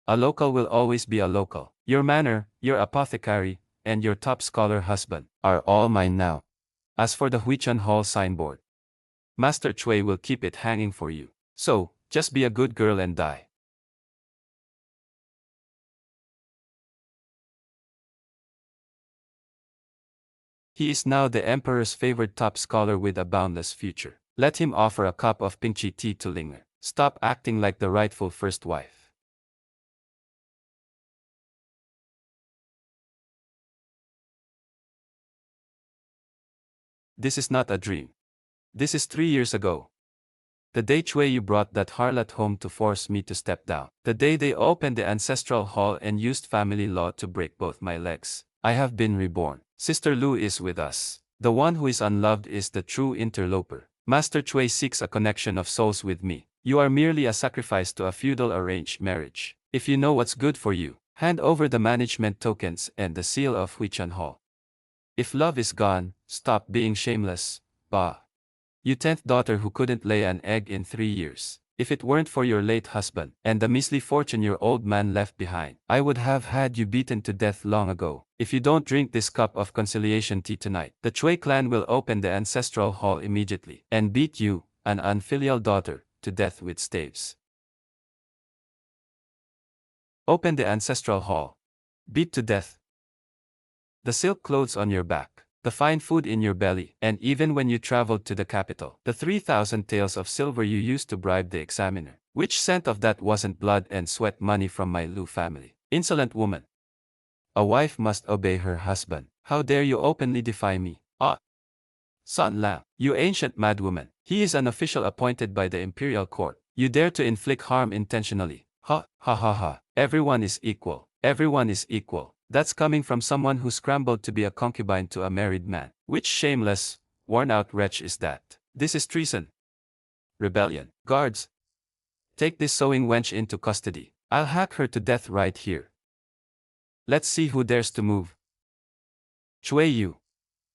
A local will always be a local. Your manor, your apothecary, and your top scholar husband are all mine now. As for the Huichun Hall signboard, Master Chui will keep it hanging for you. So, just be a good girl and die. He is now the emperor's favored top scholar with a boundless future. Let him offer a cup of pinchy tea to linger. Stop acting like the rightful first wife. This is not a dream. This is 3 years ago. The day Chui you brought that harlot home to force me to step down. The day they opened the ancestral hall and used family law to break both my legs. I have been reborn. Sister Lu is with us. The one who is unloved is the true interloper. Master Chui seeks a connection of souls with me. You are merely a sacrifice to a feudal arranged marriage. If you know what's good for you, hand over the management tokens and the seal of Huichun Hall. If love is gone, stop being shameless. Bah. You 10th daughter who couldn't lay an egg in 3 years. If it weren't for your late husband and the measly fortune your old man left behind, I would have had you beaten to death long ago. If you don't drink this cup of conciliation tea tonight, the Chui clan will open the ancestral hall immediately and beat you, an unfilial daughter, to death with staves. Open the ancestral hall. Beat to death. The silk clothes on your back, the fine food in your belly, and even when you traveled to the capital, the 3,000 taels of silver you used to bribe the examiner. Which cent of that wasn't blood and sweat money from my Lu family? Insolent woman. A wife must obey her husband. How dare you openly defy me? Ah! San Lang, you ancient madwoman. He is an official appointed by the imperial court. You dare to inflict harm intentionally. Ha, ha ha ha. Everyone is equal. Everyone is equal. That's coming from someone who scrambled to be a concubine to a married man. Which shameless, worn-out wretch is that? This is treason. Rebellion. Guards, take this sewing wench into custody. I'll hack her to death right here. Let's see who dares to move. Chui Yu,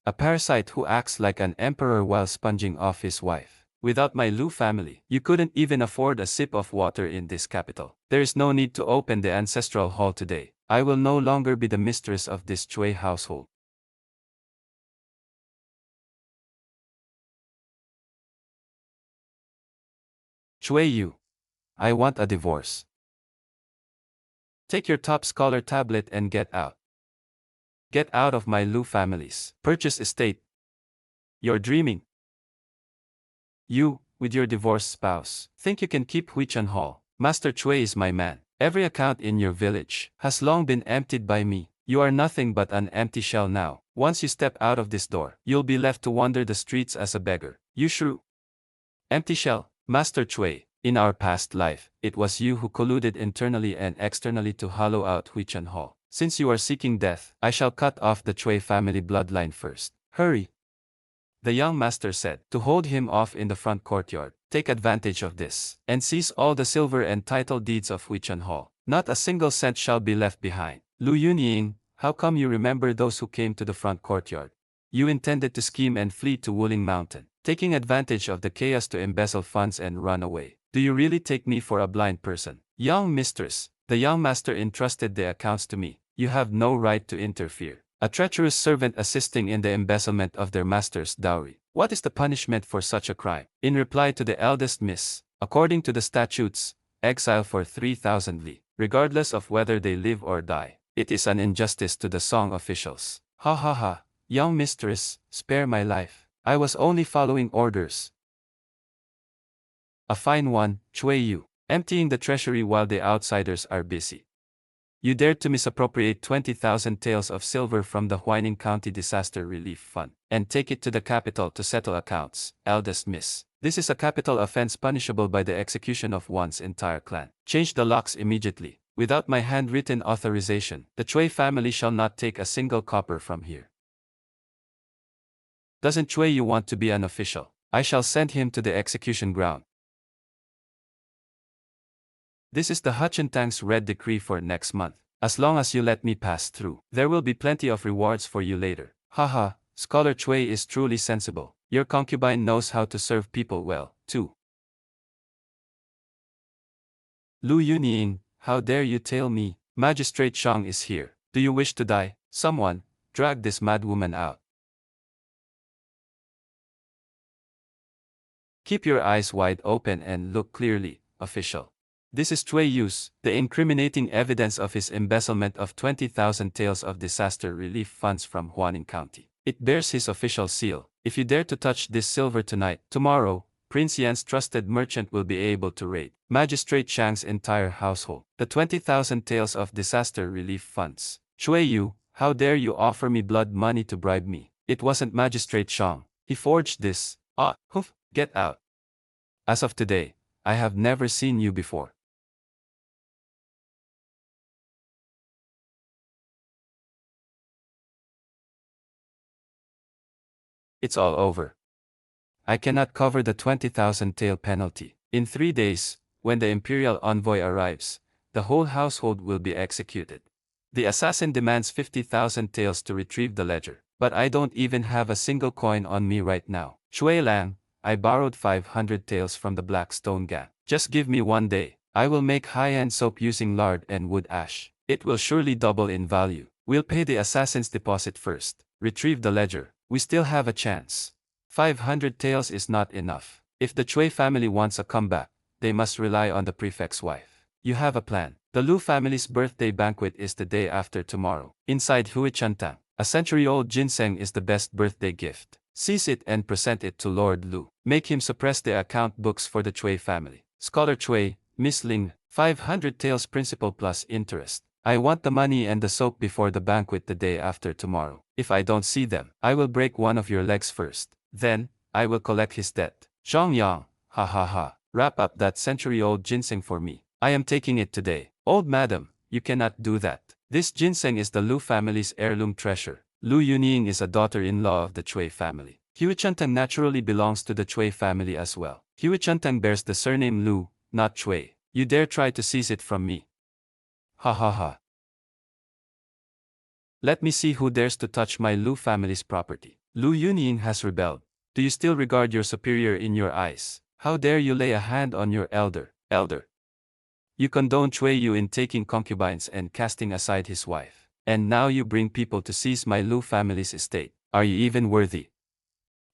a parasite who acts like an emperor while sponging off his wife. Without my Lu family, you couldn't even afford a sip of water in this capital. There is no need to open the ancestral hall today. I will no longer be the mistress of this Chui household. Chui Yu, I want a divorce. Take your top scholar tablet and get out. Get out of my Lu family's purchase estate. You're dreaming. You, with your divorced spouse, think you can keep Huichun Hall. Master Chui is my man. Every account in your village has long been emptied by me. You are nothing but an empty shell now. Once you step out of this door, you'll be left to wander the streets as a beggar. You shrew. Empty shell. Master Chui, in our past life, it was you who colluded internally and externally to hollow out Huichun Hall. Since you are seeking death, I shall cut off the Chui family bloodline first. Hurry! The young master said, to hold him off in the front courtyard. Take advantage of this, and seize all the silver and title deeds of Huichun Hall. Not a single cent shall be left behind. Lu Yunying, how come you remember those who came to the front courtyard? You intended to scheme and flee to Wuling Mountain, taking advantage of the chaos to embezzle funds and run away. Do you really take me for a blind person? Young mistress, the young master entrusted the accounts to me. You have no right to interfere. A treacherous servant assisting in the embezzlement of their master's dowry. What is the punishment for such a crime? In reply to the eldest miss, according to the statutes, exile for 3,000 li, regardless of whether they live or die. It is an injustice to the Song officials. Ha ha ha, young mistress, spare my life. I was only following orders. A fine one, Chui Yu, emptying the treasury while the outsiders are busy. You dared to misappropriate 20,000 taels of silver from the Huaining County Disaster Relief Fund and take it to the capital to settle accounts, eldest miss. This is a capital offense punishable by the execution of one's entire clan. Change the locks immediately. Without my handwritten authorization, the Chui family shall not take a single copper from here. Doesn't Chui Yu want to be an official? I shall send him to the execution ground. This is the Huichun Tang's red decree for next month. As long as you let me pass through, there will be plenty of rewards for you later. Haha, Scholar Chui is truly sensible. Your concubine knows how to serve people well, too. Lu Yunying, how dare you tail me? Magistrate Shang is here. Do you wish to die? Someone, drag this madwoman out. Keep your eyes wide open and look clearly, official. This is Cui Yu's, the incriminating evidence of his embezzlement of 20,000 taels of disaster relief funds from Huaning County. It bears his official seal. If you dare to touch this silver tonight, tomorrow, Prince Yan's trusted merchant will be able to raid Magistrate Shang's entire household. The 20,000 taels of disaster relief funds. Cui Yu, how dare you offer me blood money to bribe me? It wasn't Magistrate Shang. He forged this. Get out. As of today, I have never seen you before. It's all over. I cannot cover the 20,000 tael penalty. In 3 days, when the imperial envoy arrives, the whole household will be executed. The assassin demands 50,000 taels to retrieve the ledger, but I don't even have a single coin on me right now. Shui Lang, I borrowed 500 taels from the Blackstone gang. Just give me 1 day. I will make high-end soap using lard and wood ash. It will surely double in value. We'll pay the assassin's deposit first. Retrieve the ledger. We still have a chance. 500 taels is not enough. If the Cui family wants a comeback, they must rely on the prefect's wife. You have a plan. The Lu family's birthday banquet is the day after tomorrow. Inside Huichun, a century-old ginseng is the best birthday gift. Seize it and present it to Lord Lu. Make him suppress the account books for the Cui family. Scholar Cui, Miss Ling, 500 taels principal plus interest. I want the money and the soap before the banquet the day after tomorrow. If I don't see them, I will break one of your legs first. Then, I will collect his debt. Zhang Yang, ha ha ha. Wrap up that century-old ginseng for me. I am taking it today. Old madam, you cannot do that. This ginseng is the Lu family's heirloom treasure. Lu Yunying is a daughter-in-law of the Cui family. Huichun naturally belongs to the Cui family as well. Huichun bears the surname Lu, not Cui. You dare try to seize it from me. Ha ha ha. Let me see who dares to touch my Lu family's property. Lu Yunying has rebelled. Do you still regard your superior in your eyes? How dare you lay a hand on your elder? You condone Cui Yu in taking concubines and casting aside his wife. And now you bring people to seize my Lu family's estate. Are you even worthy?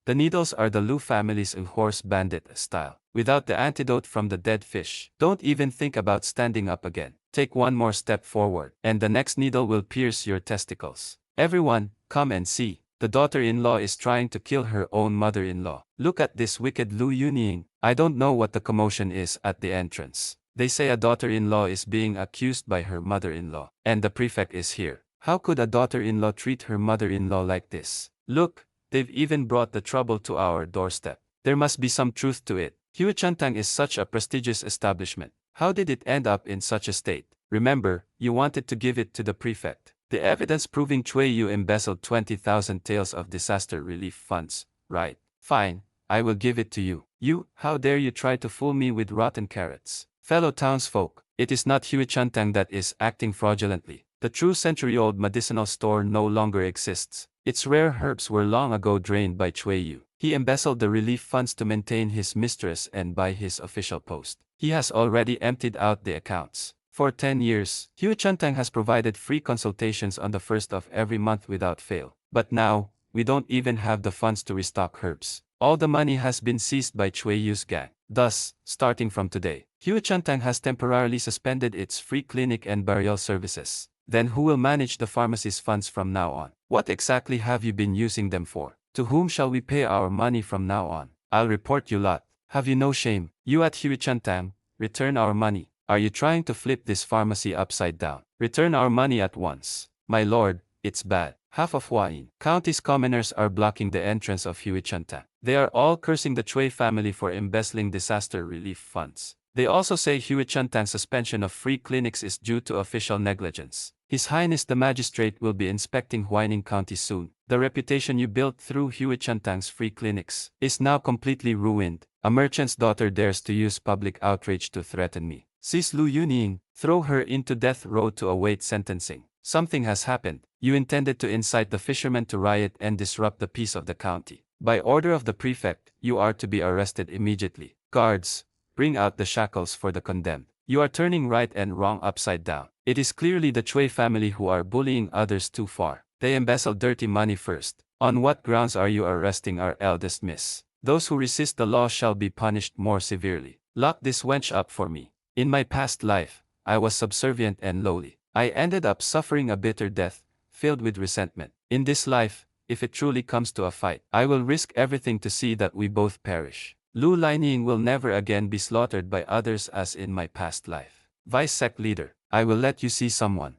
The needles are the Lu family's horse bandit style. Without the antidote from the dead fish, don't even think about standing up again. Take one more step forward, and the next needle will pierce your testicles. Everyone, come and see. The daughter-in-law is trying to kill her own mother-in-law. Look at this wicked Lu Yunying. I don't know what the commotion is at the entrance. They say a daughter-in-law is being accused by her mother-in-law, and the prefect is here. How could a daughter-in-law treat her mother-in-law like this? Look, they've even brought the trouble to our doorstep. There must be some truth to it. Huichun is such a prestigious establishment. How did it end up in such a state? Remember, you wanted to give it to the prefect. The evidence proving Cui Yu embezzled 20,000 taels of disaster relief funds, right? Fine, I will give it to you. You, how dare you try to fool me with rotten carrots? Fellow townsfolk, it is not Huichun that is acting fraudulently. The true century-old medicinal store no longer exists. Its rare herbs were long ago drained by Cui Yu. He embezzled the relief funds to maintain his mistress and buy his official post. He has already emptied out the accounts. For 10 years, Huichun has provided free consultations on the first of every month without fail. But now, we don't even have the funds to restock herbs. All the money has been seized by Cui Yu's gang. Thus, starting from today, Huichun has temporarily suspended its free clinic and burial services. Then who will manage the pharmacy's funds from now on? What exactly have you been using them for? To whom shall we pay our money from now on? I'll report you lot. Have you no shame? You at Huichun, return our money. Are you trying to flip this pharmacy upside down? Return our money at once. My lord, it's bad. Half of Huayin County's commoners are blocking the entrance of Huichun. They are all cursing the Cui family for embezzling disaster relief funds. They also say Huichun's suspension of free clinics is due to official negligence. His Highness the Magistrate will be inspecting Huaining County soon. The reputation you built through Huichun's free clinics is now completely ruined. A merchant's daughter dares to use public outrage to threaten me. Seize Lu Yunying, throw her into death row to await sentencing. Something has happened. You intended to incite the fishermen to riot and disrupt the peace of the county. By order of the prefect, you are to be arrested immediately. Guards, bring out the shackles for the condemned. You are turning right and wrong upside down. It is clearly the Chui family who are bullying others too far. They embezzle dirty money first. On what grounds are you arresting our eldest miss? Those who resist the law shall be punished more severely. Lock this wench up for me. In my past life, I was subservient and lowly. I ended up suffering a bitter death, filled with resentment. In this life, if it truly comes to a fight, I will risk everything to see that we both perish. Lu Lining will never again be slaughtered by others as in my past life. Vice Sect Leader, I will let you see someone.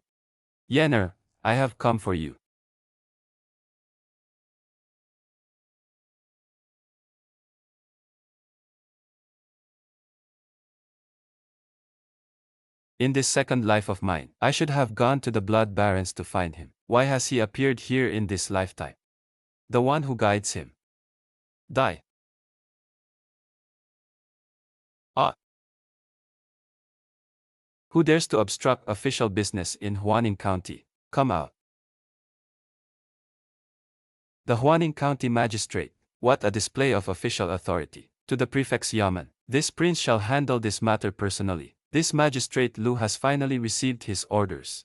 Yenner, I have come for you. In this second life of mine, I should have gone to the Blood Barons to find him. Why has he appeared here in this lifetime? The one who guides him. Die. Ah! Who dares to obstruct official business in Huaning County? Come out. The Huaning County Magistrate. What a display of official authority. To the Prefect's Yamen. This prince shall handle this matter personally. This Magistrate Lu has finally received his orders.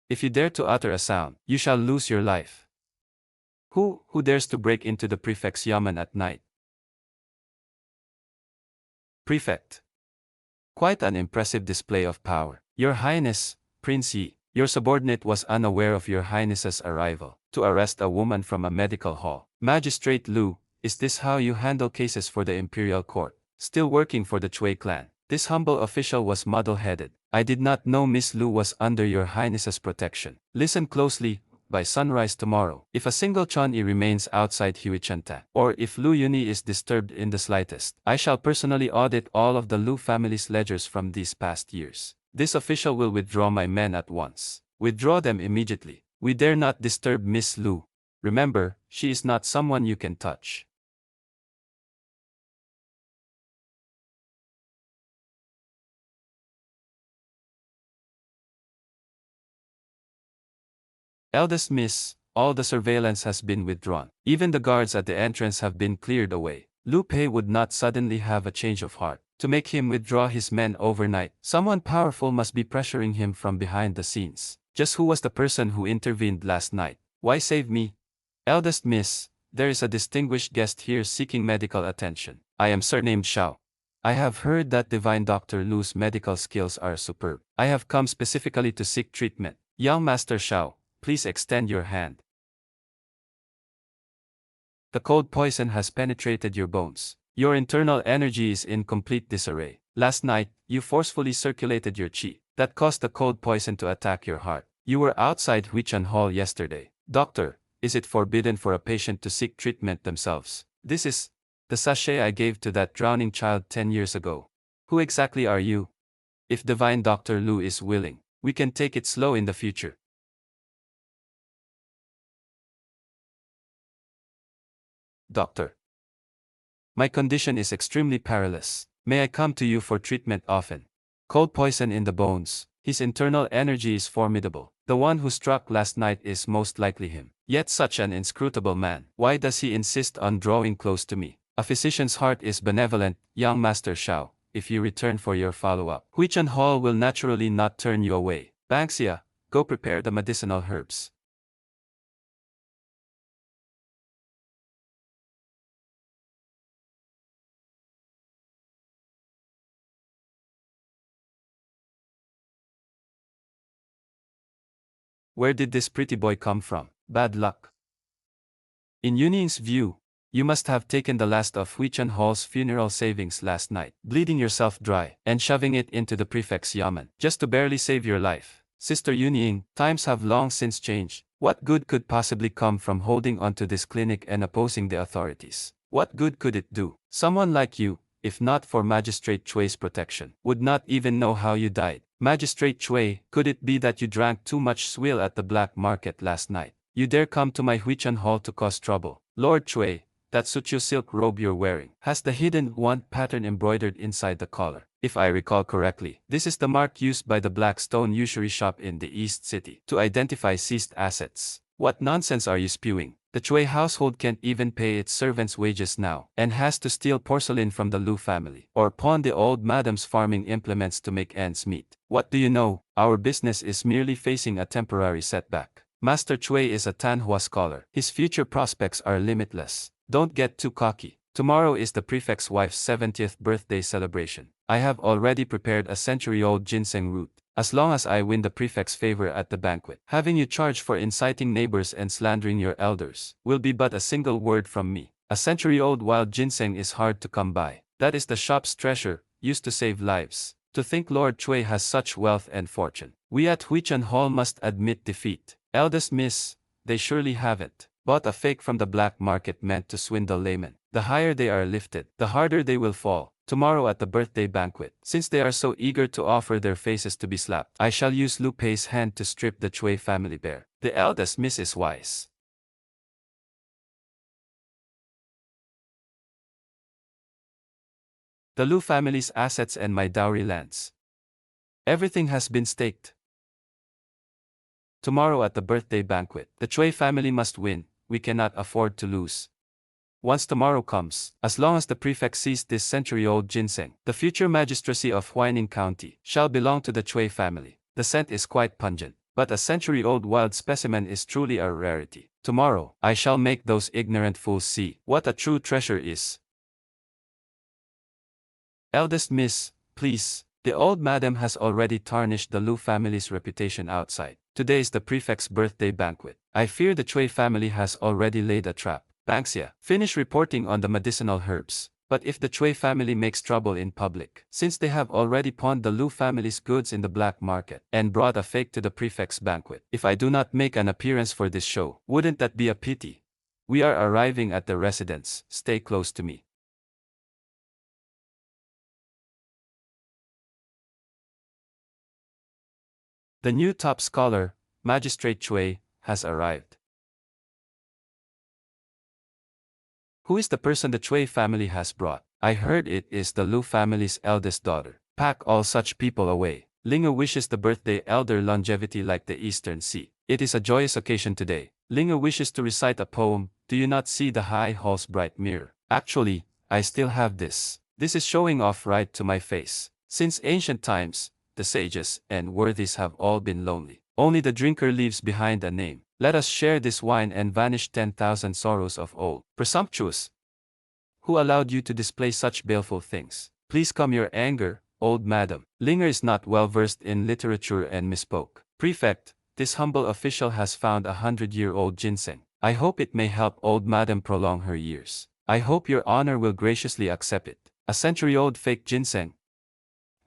If you dare to utter a sound, you shall lose your life. Who dares to break into the Prefect's Yamen at night? Prefect. Quite an impressive display of power. Your Highness, Prince Yi, your subordinate was unaware of your Highness's arrival to arrest a woman from a medical hall. Magistrate Lu, is this how you handle cases for the Imperial Court? Still working for the Chui clan. This humble official was muddle-headed. I did not know Miss Lu was under your Highness's protection. Listen closely. By sunrise tomorrow, if a single Chon'i remains outside Huichun, or if Lu Yuni is disturbed in the slightest, I shall personally audit all of the Lu family's ledgers from these past years. This official will withdraw my men at once. Withdraw them immediately. We dare not disturb Miss Lu. Remember, she is not someone you can touch. Eldest Miss, all the surveillance has been withdrawn. Even the guards at the entrance have been cleared away. Lu Pei would not suddenly have a change of heart. To make him withdraw his men overnight, someone powerful must be pressuring him from behind the scenes. Just who was the person who intervened last night? Why save me? Eldest Miss, there is a distinguished guest here seeking medical attention. I am surnamed Shao. I have heard that Divine Dr. Lu's medical skills are superb. I have come specifically to seek treatment. Young Master Shao, please extend your hand. The cold poison has penetrated your bones. Your internal energy is in complete disarray. Last night, you forcefully circulated your qi. That caused the cold poison to attack your heart. You were outside Huichun Hall yesterday. Doctor, is it forbidden for a patient to seek treatment themselves? This is the sachet I gave to that drowning child 10 years ago. Who exactly are you? If Divine Dr. Lu is willing, we can take it slow in the future. Doctor. My condition is extremely perilous. May I come to you for treatment often? Cold poison in the bones. His internal energy is formidable. The one who struck last night is most likely him. Yet such an inscrutable man. Why does he insist on drawing close to me? A physician's heart is benevolent, young Master Shao, if you return for your follow-up. Huichun Hall will naturally not turn you away. Banksia, go prepare the medicinal herbs. Where did this pretty boy come from? Bad luck. In Yuning's view, you must have taken the last of Huichun Hall's funeral savings last night, bleeding yourself dry, and shoving it into the prefect's yamen, just to barely save your life. Sister Yuning, times have long since changed. What good could possibly come from holding onto this clinic and opposing the authorities? What good could it do? Someone like you, if not for Magistrate Chui's protection, would not even know how you died. Magistrate Chui, could it be that you drank too much swill at the black market last night? You dare come to my Huichun Hall to cause trouble. Lord Chui, that Sutyo silk robe you're wearing has the hidden wand pattern embroidered inside the collar. If I recall correctly, this is the mark used by the Black Stone usury shop in the East City to identify seized assets. What nonsense are you spewing? The Chui household can't even pay its servants' wages now, and has to steal porcelain from the Lu family, or pawn the old madam's farming implements to make ends meet. What do you know? Our business is merely facing a temporary setback. Master Chui is a Tanhua scholar. His future prospects are limitless. Don't get too cocky. Tomorrow is the prefect's wife's 70th birthday celebration. I have already prepared a century-old ginseng root. As long as I win the prefect's favor at the banquet, having you charged for inciting neighbors and slandering your elders will be but a single word from me. A century-old wild ginseng is hard to come by. That is the shop's treasure, used to save lives. To think Lord Chui has such wealth and fortune. We at Huichun Hall must admit defeat. Eldest miss, they surely haven't bought a fake from the black market meant to swindle laymen. The higher they are lifted, the harder they will fall. Tomorrow at the birthday banquet, since they are so eager to offer their faces to be slapped, I shall use Lu Pei's hand to strip the Chui family bare. The eldest miss is wise. The Lu family's assets and my dowry lands. Everything has been staked. Tomorrow at the birthday banquet, the Chui family must win. We cannot afford to lose. Once tomorrow comes, as long as the prefect sees this century-old ginseng, the future magistracy of Huaining County shall belong to the Chui family. The scent is quite pungent, but a century-old wild specimen is truly a rarity. Tomorrow, I shall make those ignorant fools see what a true treasure is. Eldest miss, please. The old madam has already tarnished the Lu family's reputation outside. Today is the prefect's birthday banquet. I fear the Chui family has already laid a trap. Banksia, finish reporting on the medicinal herbs. But if the Chui family makes trouble in public, since they have already pawned the Lu family's goods in the black market and brought a fake to the prefect's banquet, if I do not make an appearance for this show, wouldn't that be a pity? We are arriving at the residence. Stay close to me. The new top scholar, Magistrate Chui, has arrived. Who is the person the Chui family has brought? I heard it is the Lu family's eldest daughter. Pack all such people away. Linga wishes the birthday elder longevity like the Eastern Sea. It is a joyous occasion today. Linga wishes to recite a poem. Do you not see the high hall's bright mirror? Actually, I still have this. This is showing off right to my face. Since ancient times, the sages and worthies have all been lonely. Only the drinker leaves behind a name. Let us share this wine and vanish 10,000 sorrows of old. Presumptuous! Who allowed you to display such baleful things? Please calm your anger, old madam. Linger is not well versed in literature and misspoke. Prefect, this humble official has found a 100-year-old ginseng. I hope it may help old madam prolong her years. I hope your honor will graciously accept it. A century-old fake ginseng.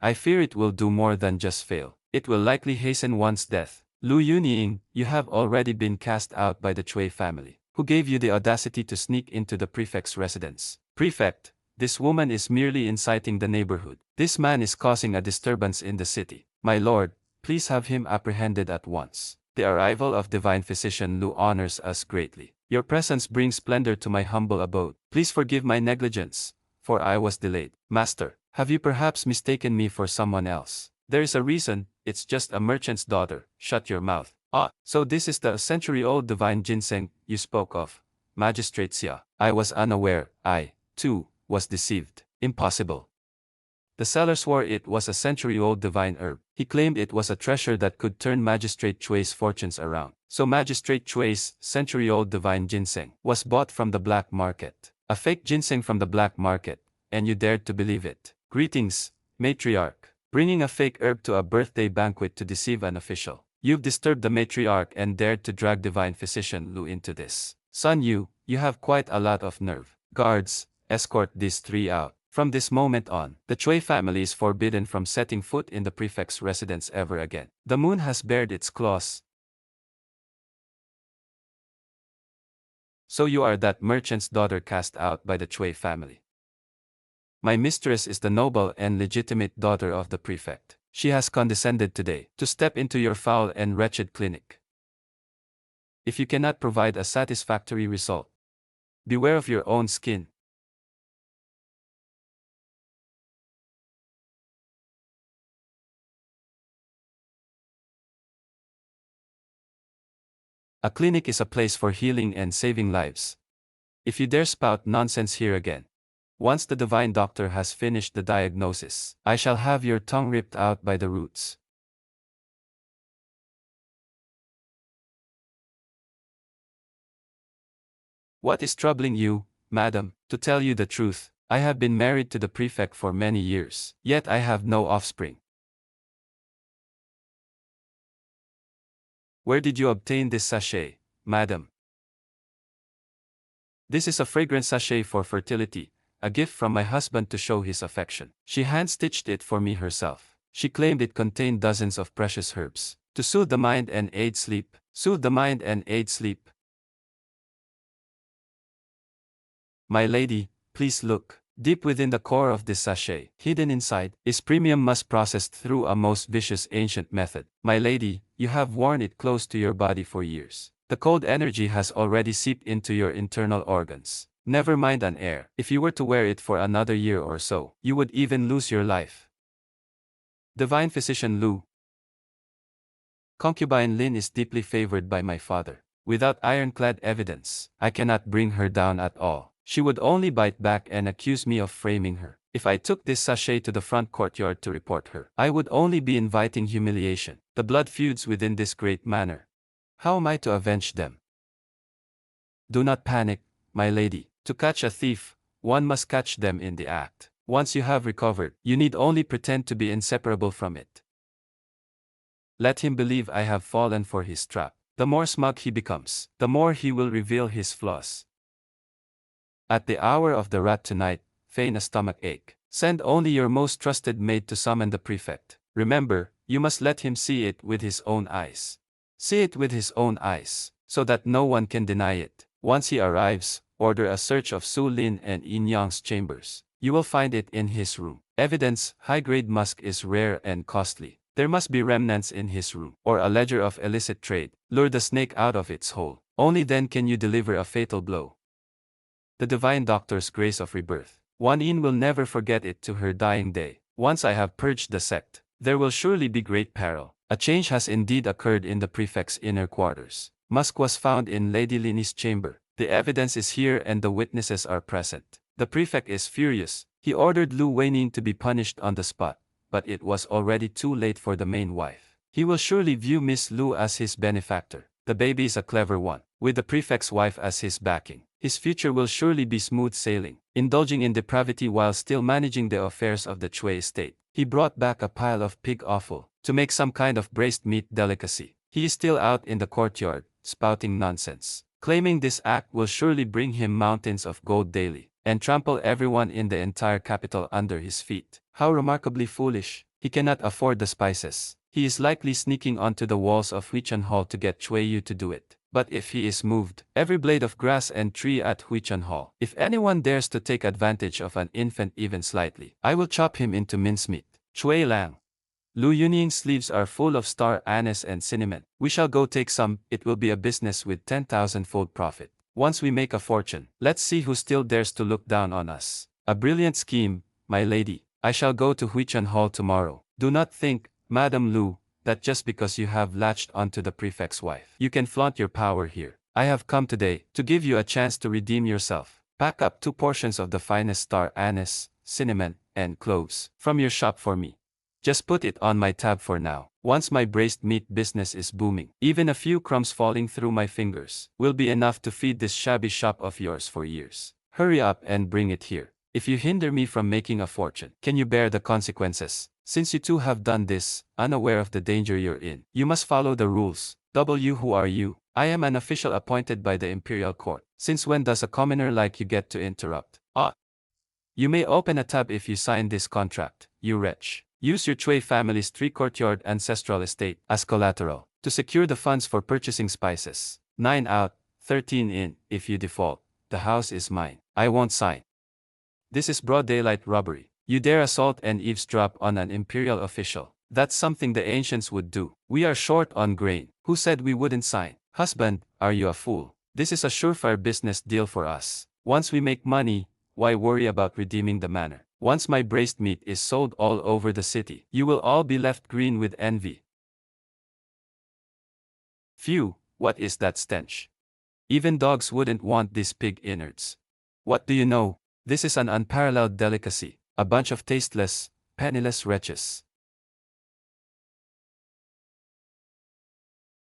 I fear it will do more than just fail. It will likely hasten one's death. Lu Yunying, you have already been cast out by the Chui family. Who gave you the audacity to sneak into the prefect's residence? Prefect, this woman is merely inciting the neighborhood. This man is causing a disturbance in the city. My lord, please have him apprehended at once. The arrival of divine physician Lu honors us greatly. Your presence brings splendor to my humble abode. Please forgive my negligence, for I was delayed. Master, have you perhaps mistaken me for someone else? There is a reason, it's just a merchant's daughter. Shut your mouth. Ah, so this is the century-old divine ginseng you spoke of, Magistrate Xia. I was unaware. I, too, was deceived. Impossible. The seller swore it was a century-old divine herb. He claimed it was a treasure that could turn Magistrate Chui's fortunes around. So Magistrate Chui's century-old divine ginseng was bought from the black market. A fake ginseng from the black market, and you dared to believe it. Greetings, matriarch. Bringing a fake herb to a birthday banquet to deceive an official. You've disturbed the matriarch and dared to drag divine physician Lu into this. Son you have quite a lot of nerve. Guards, escort these three out. From this moment on, the Chui family is forbidden from setting foot in the prefect's residence ever again. The moon has bared its claws. So you are that merchant's daughter cast out by the Chui family. My mistress is the noble and legitimate daughter of the prefect. She has condescended today to step into your foul and wretched clinic. If you cannot provide a satisfactory result, Beware of your own skin. A clinic is a place for healing and saving lives. If you dare spout nonsense here again, once the divine doctor has finished the diagnosis, I shall have your tongue ripped out by the roots. What is troubling you, madam? To tell you the truth, I have been married to the prefect for many years, yet I have no offspring. Where did you obtain this sachet, madam? This is a fragrant sachet for fertility, a gift from my husband to show his affection. She hand-stitched it for me herself. She claimed it contained dozens of precious herbs to soothe the mind and aid sleep. Soothe the mind and aid sleep. My lady, please look. Deep within the core of this sachet, hidden inside, is premium musk processed through a most vicious ancient method. My lady, you have worn it close to your body for years. The cold energy has already seeped into your internal organs. Never mind an air. If you were to wear it for another year or so, you would even lose your life. Divine Physician Lu. Concubine Lin is deeply favored by my father. Without ironclad evidence, I cannot bring her down at all. She would only bite back and accuse me of framing her. If I took this sachet to the front courtyard to report her, I would only be inviting humiliation. The blood feuds within this great manor. How am I to avenge them? Do not panic, my lady. To catch a thief, one must catch them in the act. Once you have recovered, you need only pretend to be inseparable from it. Let him believe I have fallen for his trap. The more smug he becomes, the more he will reveal his flaws. At the hour of the rat tonight, feign a stomach ache. Send only your most trusted maid to summon the prefect. Remember, you must let him see it with his own eyes. See it with his own eyes, so that no one can deny it. Once he arrives, order a search of Su Lin and Yin Yang's chambers. You will find it in his room. Evidence, high-grade musk is rare and costly. There must be remnants in his room, or a ledger of illicit trade. Lure the snake out of its hole. Only then can you deliver a fatal blow. The divine doctor's grace of rebirth. Wan Yin will never forget it to her dying day. Once I have purged the sect, there will surely be great peril. A change has indeed occurred in the prefect's inner quarters. Musk was found in Lady Lini's chamber. The evidence is here and the witnesses are present. The prefect is furious. He ordered Lu Weining to be punished on the spot, but it was already too late for the main wife. He will surely view Miss Lu as his benefactor. The baby is a clever one, with the prefect's wife as his backing. His future will surely be smooth sailing, indulging in depravity while still managing the affairs of the Chui estate. He brought back a pile of pig offal to make some kind of braised meat delicacy. He is still out in the courtyard, spouting nonsense, claiming this act will surely bring him mountains of gold daily, and trample everyone in the entire capital under his feet. How remarkably foolish. He cannot afford the spices. He is likely sneaking onto the walls of Huichun Hall to get Chui Yu to do it. But if he is moved, every blade of grass and tree at Huichun Hall, if anyone dares to take advantage of an infant even slightly, I will chop him into mincemeat. Chui Lang. Lu Yunying's sleeves are full of star anise and cinnamon. We shall go take some. It will be a business with 10,000-fold profit. Once we make a fortune, let's see who still dares to look down on us. A brilliant scheme, my lady. I shall go to Huichun Hall tomorrow. Do not think, Madame Lu, that just because you have latched onto the prefect's wife, you can flaunt your power here. I have come today to give you a chance to redeem yourself. Pack up 2 portions of the finest star anise, cinnamon, and cloves from your shop for me. Just put it on my tab for now. Once my braised meat business is booming, even a few crumbs falling through my fingers will be enough to feed this shabby shop of yours for years. Hurry up and bring it here. If you hinder me from making a fortune, can you bear the consequences? Since you two have done this, unaware of the danger you're in, you must follow the rules. Who are you? I am an official appointed by the imperial court. Since when does a commoner like you get to interrupt? You may open a tab if you sign this contract, you wretch. Use your Chui family's 3-courtyard ancestral estate as collateral to secure the funds for purchasing spices. 9 out, 13 in. If you default, the house is mine. I won't sign. This is broad daylight robbery. You dare assault and eavesdrop on an imperial official. That's something the ancients would do. We are short on grain. Who said we wouldn't sign? Husband, are you a fool? This is a surefire business deal for us. Once we make money, why worry about redeeming the manor? Once my braised meat is sold all over the city, you will all be left green with envy. Phew, what is that stench? Even dogs wouldn't want these pig innards. What do you know? This is an unparalleled delicacy, a bunch of tasteless, penniless wretches.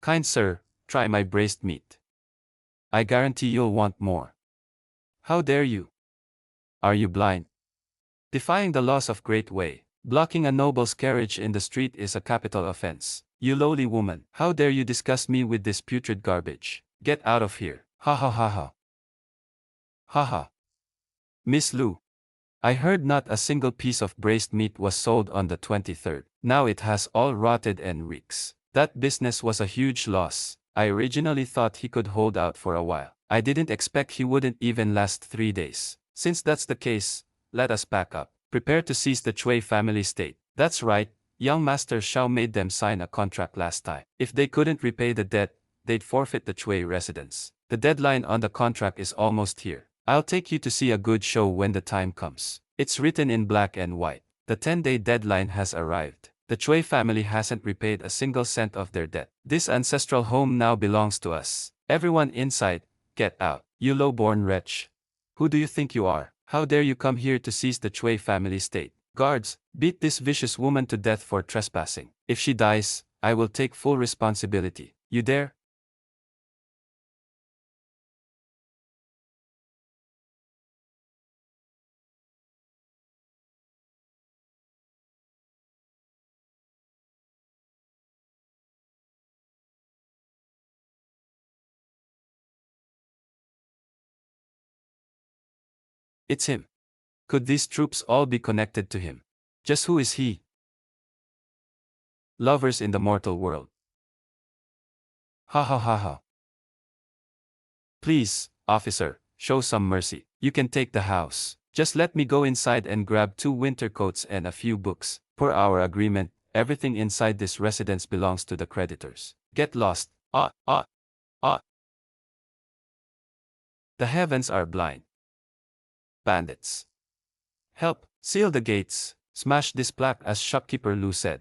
Kind sir, try my braised meat. I guarantee you'll want more. How dare you? Are you blind? Defying the laws of Great Way, blocking a noble's carriage in the street is a capital offense. You lowly woman, how dare you disgust me with this putrid garbage? Get out of here. Ha ha ha ha. Ha ha. Miss Lu. I heard not a single piece of braised meat was sold on the 23rd. Now it has all rotted and reeks. That business was a huge loss. I originally thought he could hold out for a while. I didn't expect he wouldn't even last 3 days. Since that's the case, let us pack up. Prepare to seize the Chui family estate. That's right, young Master Shao made them sign a contract last time. If they couldn't repay the debt, they'd forfeit the Chui residence. The deadline on the contract is almost here. I'll take you to see a good show when the time comes. It's written in black and white. The 10-day deadline has arrived. The Chui family hasn't repaid a single cent of their debt. This ancestral home now belongs to us. Everyone inside, get out. You low-born wretch. Who do you think you are? How dare you come here to seize the Chui family estate? Guards, beat this vicious woman to death for trespassing. If she dies, I will take full responsibility. You dare? It's him. Could these troops all be connected to him? Just who is he? Lovers in the mortal world. Ha ha ha ha. Please, officer, show some mercy. You can take the house. Just let me go inside and grab 2 winter coats and a few books. Per our agreement, everything inside this residence belongs to the creditors. Get lost. Ah, ah, ah. The heavens are blind. Bandits. Help, seal the gates, smash this plaque as shopkeeper Lu said.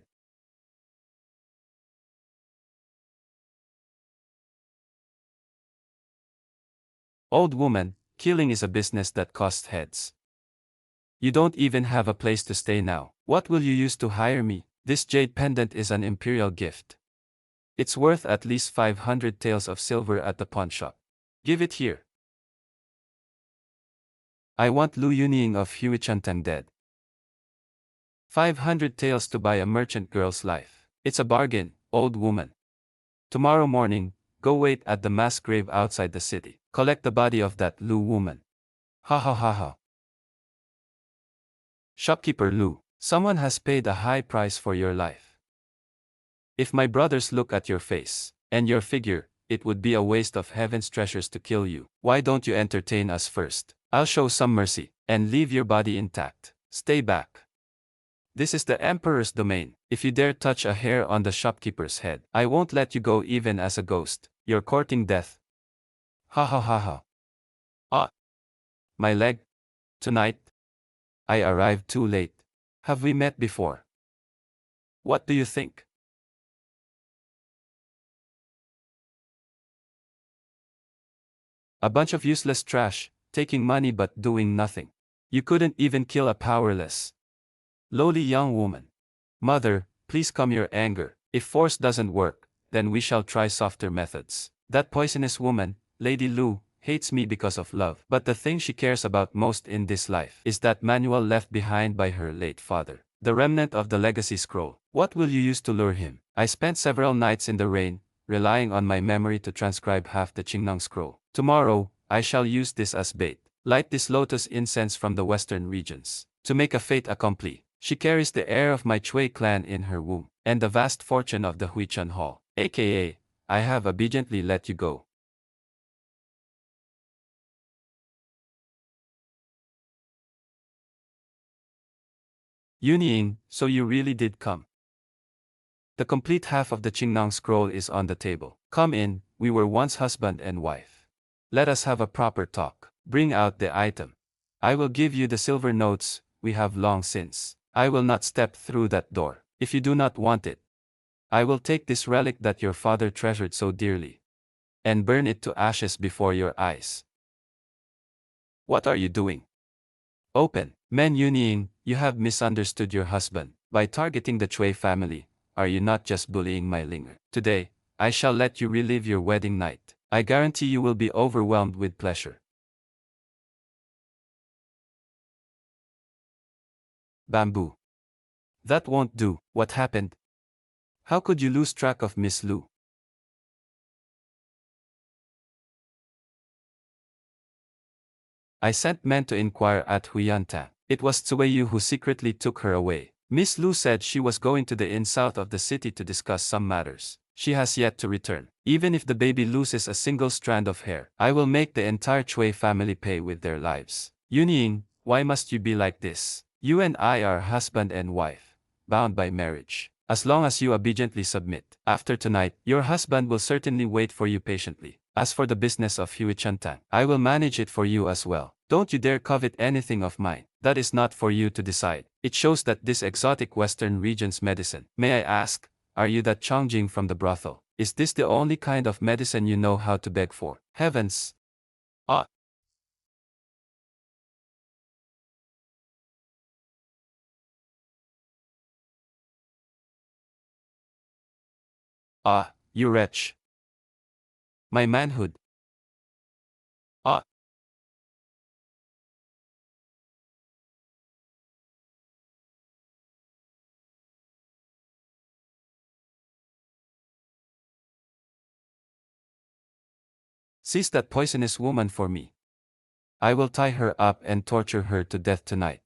Old woman, killing is a business that costs heads. You don't even have a place to stay now. What will you use to hire me? This jade pendant is an imperial gift. It's worth at least 500 taels of silver at the pawn shop. Give it here. I want Lu Yunying of Huichun dead. 500 taels to buy a merchant girl's life. It's a bargain, old woman. Tomorrow morning, go wait at the mass grave outside the city. Collect the body of that Lu woman. Ha ha ha ha. Shopkeeper Lu, someone has paid a high price for your life. If my brothers look at your face and your figure, it would be a waste of heaven's treasures to kill you. Why don't you entertain us first? I'll show some mercy and leave your body intact. Stay back. This is the Emperor's domain. If you dare touch a hair on the shopkeeper's head, I won't let you go even as a ghost. You're courting death. Ha ha ha ha. Ah. My leg. Tonight. I arrived too late. Have we met before? What do you think? A bunch of useless trash, taking money but doing nothing. You couldn't even kill a powerless, lowly young woman. Mother, please calm your anger. If force doesn't work, then we shall try softer methods. That poisonous woman, Lady Lu, hates me because of love. But the thing she cares about most in this life is that manual left behind by her late father. The remnant of the legacy scroll. What will you use to lure him? I spent several nights in the rain, relying on my memory to transcribe half the Qingnang scroll. Tomorrow, I shall use this as bait. Light this lotus incense from the western regions. To make a fait accompli. She carries the heir of my Chui clan in her womb, and the vast fortune of the Huichun Hall. AKA, I have obediently let you go. Yunying, so you really did come. The complete half of the Qingnang scroll is on the table. Come in, we were once husband and wife. Let us have a proper talk. Bring out the item. I will give you the silver notes we have long since. I will not step through that door, if you do not want it. I will take this relic that your father treasured so dearly, and burn it to ashes before your eyes. What are you doing? Open. Men Yunying, you have misunderstood your husband. By targeting the Chui family, are you not just bullying my Linger? Today, I shall let you relive your wedding night. I guarantee you will be overwhelmed with pleasure. Bamboo. That won't do. What happened? How could you lose track of Miss Lu? I sent men to inquire at Huichun. It was Yu who secretly took her away. Miss Lu said she was going to the inn south of the city to discuss some matters. She has yet to return. Even if the baby loses a single strand of hair, I will make the entire Chui family pay with their lives. Yunying, why must you be like this? You and I are husband and wife, bound by marriage. As long as you obediently submit. After tonight, your husband will certainly wait for you patiently. As for the business of Huichun, I will manage it for you as well. Don't you dare covet anything of mine. That is not for you to decide. It shows that this exotic Western region's medicine. May I ask, are you that Chongjing from the brothel? Is this the only kind of medicine you know how to beg for? Heavens! Ah! Ah, you wretch! My manhood! Ah! Seize that poisonous woman for me. I will tie her up and torture her to death tonight.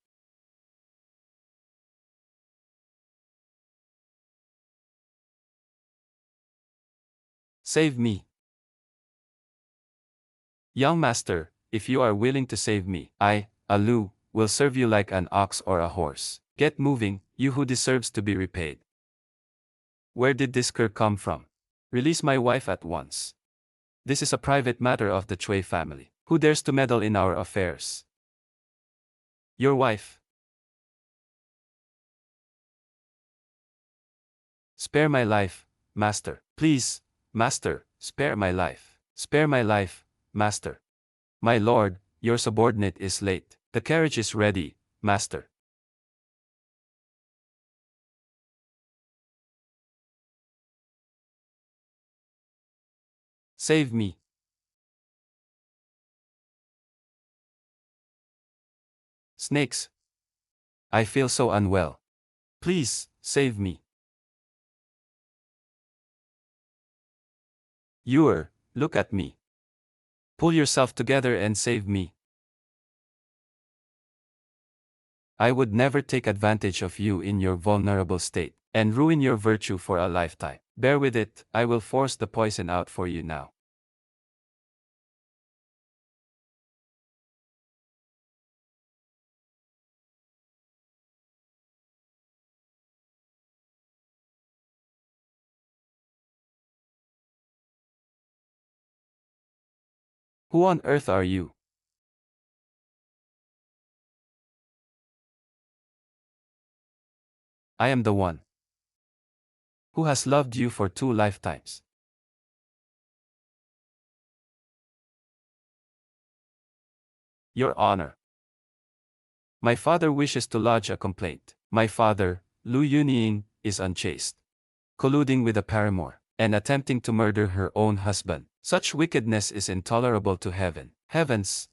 Save me. Young master, if you are willing to save me, I, Alu, will serve you like an ox or a horse. Get moving, you who deserves to be repaid. Where did this cur come from? Release my wife at once. This is a private matter of the Chui family. Who dares to meddle in our affairs? Your wife. Spare my life, master. Please, master, spare my life. Spare my life, master. My lord, your subordinate is late. The carriage is ready, master. Save me. Snakes. I feel so unwell. Please, save me. Yuer, look at me. Pull yourself together and save me. I would never take advantage of you in your vulnerable state, and ruin your virtue for a lifetime. Bear with it, I will force the poison out for you now. Who on earth are you? I am the one who has loved you for 2 lifetimes. Your Honor. My father wishes to lodge a complaint. My father, Lu Yunying, is unchaste, colluding with a paramour, and attempting to murder her own husband. Such wickedness is intolerable to heaven. Heavens!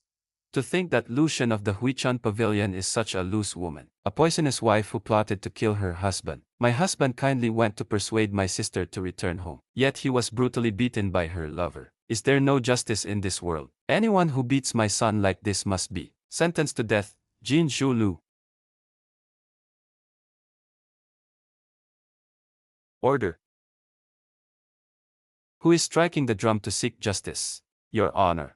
To think that Lucian of the Huichun pavilion is such a loose woman, a poisonous wife who plotted to kill her husband. My husband kindly went to persuade my sister to return home, yet he was brutally beaten by her lover. Is there no justice in this world? Anyone who beats my son like this must be sentenced to death. Jin Zhu. Order. Who is striking the drum to seek justice? Your Honor.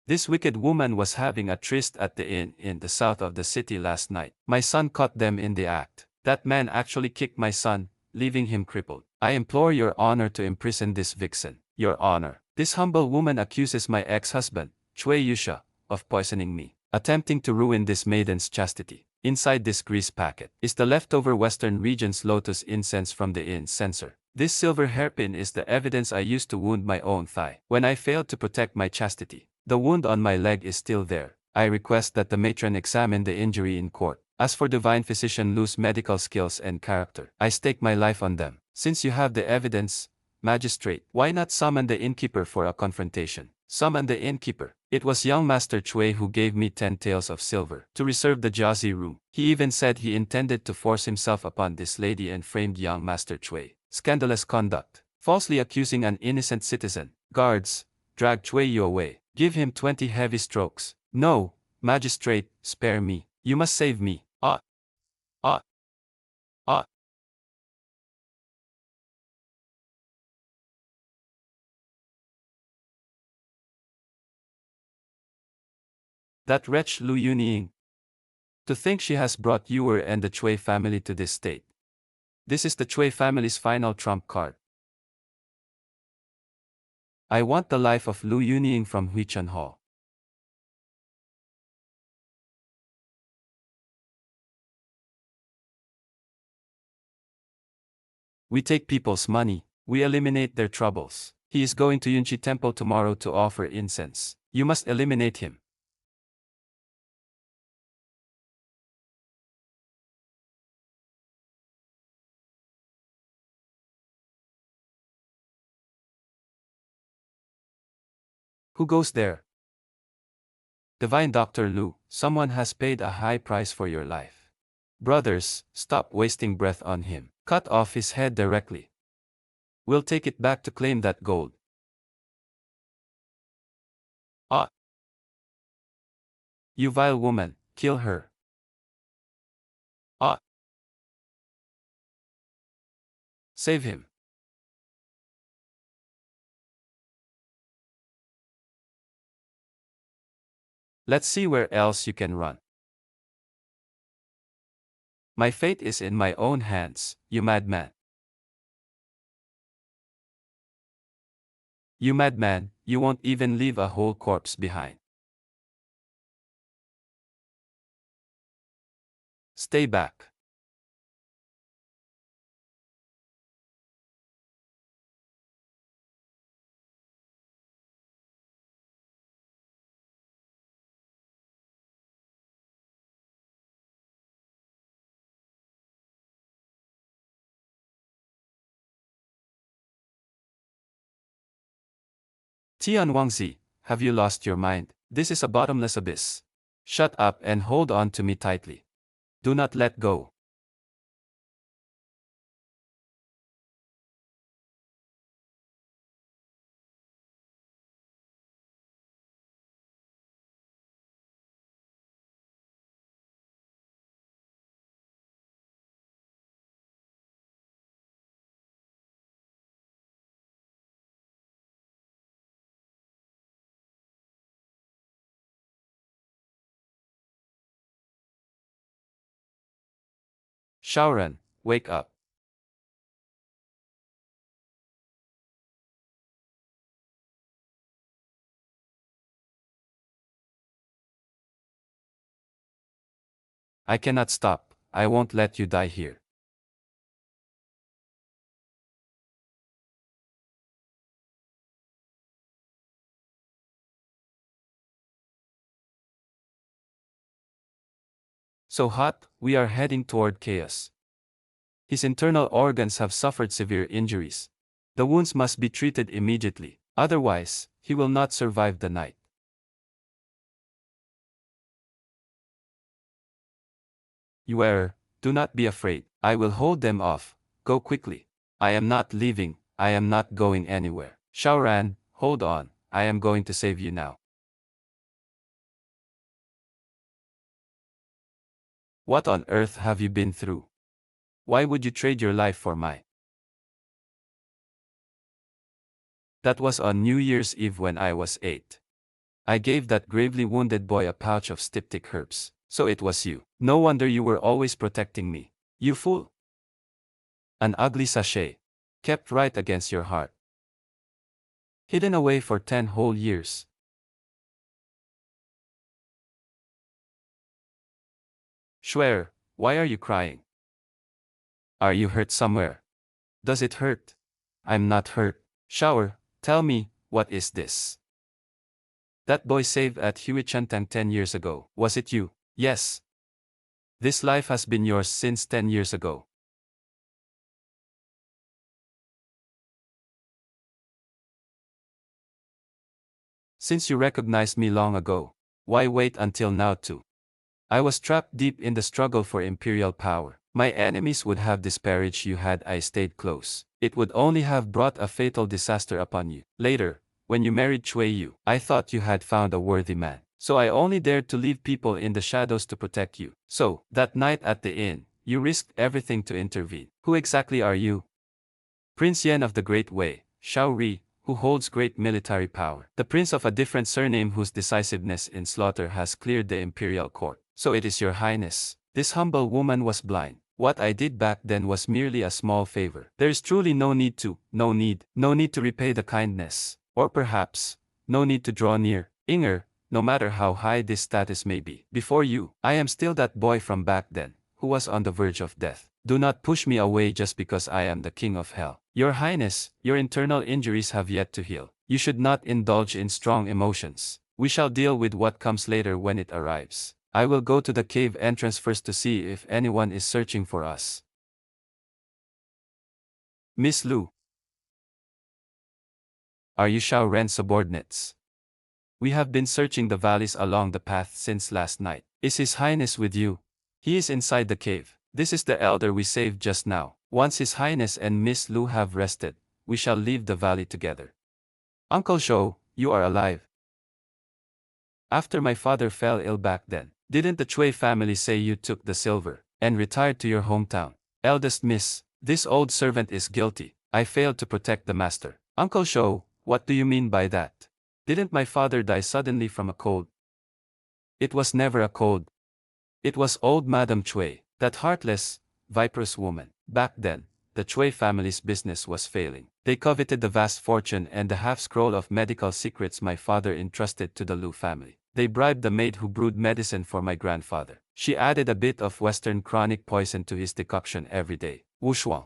This wicked woman was having a tryst at the inn in the south of the city last night. My son caught them in the act. That man actually kicked my son, leaving him crippled. I implore your honor to imprison this vixen. Your Honor. This humble woman accuses my ex-husband, Chui Yusha, of poisoning me, attempting to ruin this maiden's chastity. Inside this grease packet is the leftover Western region's lotus incense from the incenser. This silver hairpin is the evidence I used to wound my own thigh when I failed to protect my chastity. The wound on my leg is still there. I request that the matron examine the injury in court. As for divine physician Lu's medical skills and character, I stake my life on them. Since you have the evidence, magistrate, why not summon the innkeeper for a confrontation? Summon the innkeeper. It was young Master Chui who gave me 10 taels of silver to reserve the Jiazi room. He even said he intended to force himself upon this lady and framed young Master Chui. Scandalous conduct. Falsely accusing an innocent citizen. Guards, drag Chui Yu away. Give him 20 heavy strokes. No, magistrate, spare me. You must save me. Ah! Ah! Ah! That wretch Lu Yunying. To think she has brought Yuer and the Chui family to this state. This is the Chui family's final trump card. I want the life of Lu Yunying from Huichun Hall. We take people's money, we eliminate their troubles. He is going to Yunchi Temple tomorrow to offer incense. You must eliminate him. Who goes there? Divine Dr. Lu, someone has paid a high price for your life. Brothers, stop wasting breath on him. Cut off his head directly. We'll take it back to claim that gold. Ah! You vile woman, kill her. Ah! Save him. Let's see where else you can run. My fate is in my own hands, you madman. You madman, you won't even leave a whole corpse behind. Stay back. Tian Wangzi, have you lost your mind? This is a bottomless abyss. Shut up and hold on to me tightly. Do not let go. Shaoran, wake up. I cannot stop, I won't let you die here. So hot, we are heading toward chaos. His internal organs have suffered severe injuries. The wounds must be treated immediately, otherwise, he will not survive the night. Yuer, do not be afraid, I will hold them off, go quickly. I am not leaving, I am not going anywhere. Shaoran, hold on, I am going to save you now. What on earth have you been through? Why would you trade your life for mine? That was on New Year's Eve when I was 8. I gave that gravely wounded boy a pouch of styptic herbs, so it was you. No wonder you were always protecting me. You fool! An ugly sachet. Kept right against your heart. Hidden away for 10 whole years. Swear, why are you crying? Are you hurt somewhere? Does it hurt? I'm not hurt. Shower, tell me, what is this? That boy saved at Huichun 10 years ago. Was it you? Yes. This life has been yours since 10 years ago. Since you recognized me long ago, why wait until now too? I was trapped deep in the struggle for imperial power. My enemies would have disparaged you had I stayed close. It would only have brought a fatal disaster upon you. Later, when you married Chui Yu, I thought you had found a worthy man. So I only dared to leave people in the shadows to protect you. So, that night at the inn, you risked everything to intervene. Who exactly are you? Prince Yen of the Great Wei, Xiao Ri, who holds great military power. The prince of a different surname whose decisiveness in slaughter has cleared the imperial court. So it is your highness. This humble woman was blind. What I did back then was merely a small favor. There is truly no need to repay the kindness. Or perhaps, no need to draw near. Inger, no matter how high this status may be. Before you, I am still that boy from back then, who was on the verge of death. Do not push me away just because I am the king of hell. Your highness, your internal injuries have yet to heal. You should not indulge in strong emotions. We shall deal with what comes later when it arrives. I will go to the cave entrance first to see if anyone is searching for us. Miss Lu. Are you Xiao Ren's subordinates? We have been searching the valleys along the path since last night. Is His Highness with you? He is inside the cave. This is the elder we saved just now. Once His Highness and Miss Lu have rested, we shall leave the valley together. Uncle Shou, you are alive. After my father fell ill back then, didn't the Chui family say you took the silver and retired to your hometown? Eldest miss, this old servant is guilty. I failed to protect the master. Uncle Shou, what do you mean by that? Didn't my father die suddenly from a cold? It was never a cold. It was old Madame Chui, that heartless, viperous woman. Back then, the Chui family's business was failing. They coveted the vast fortune and the half-scroll of medical secrets my father entrusted to the Lu family. They bribed the maid who brewed medicine for my grandfather. She added a bit of Western chronic poison to his decoction every day. Wu Shuang.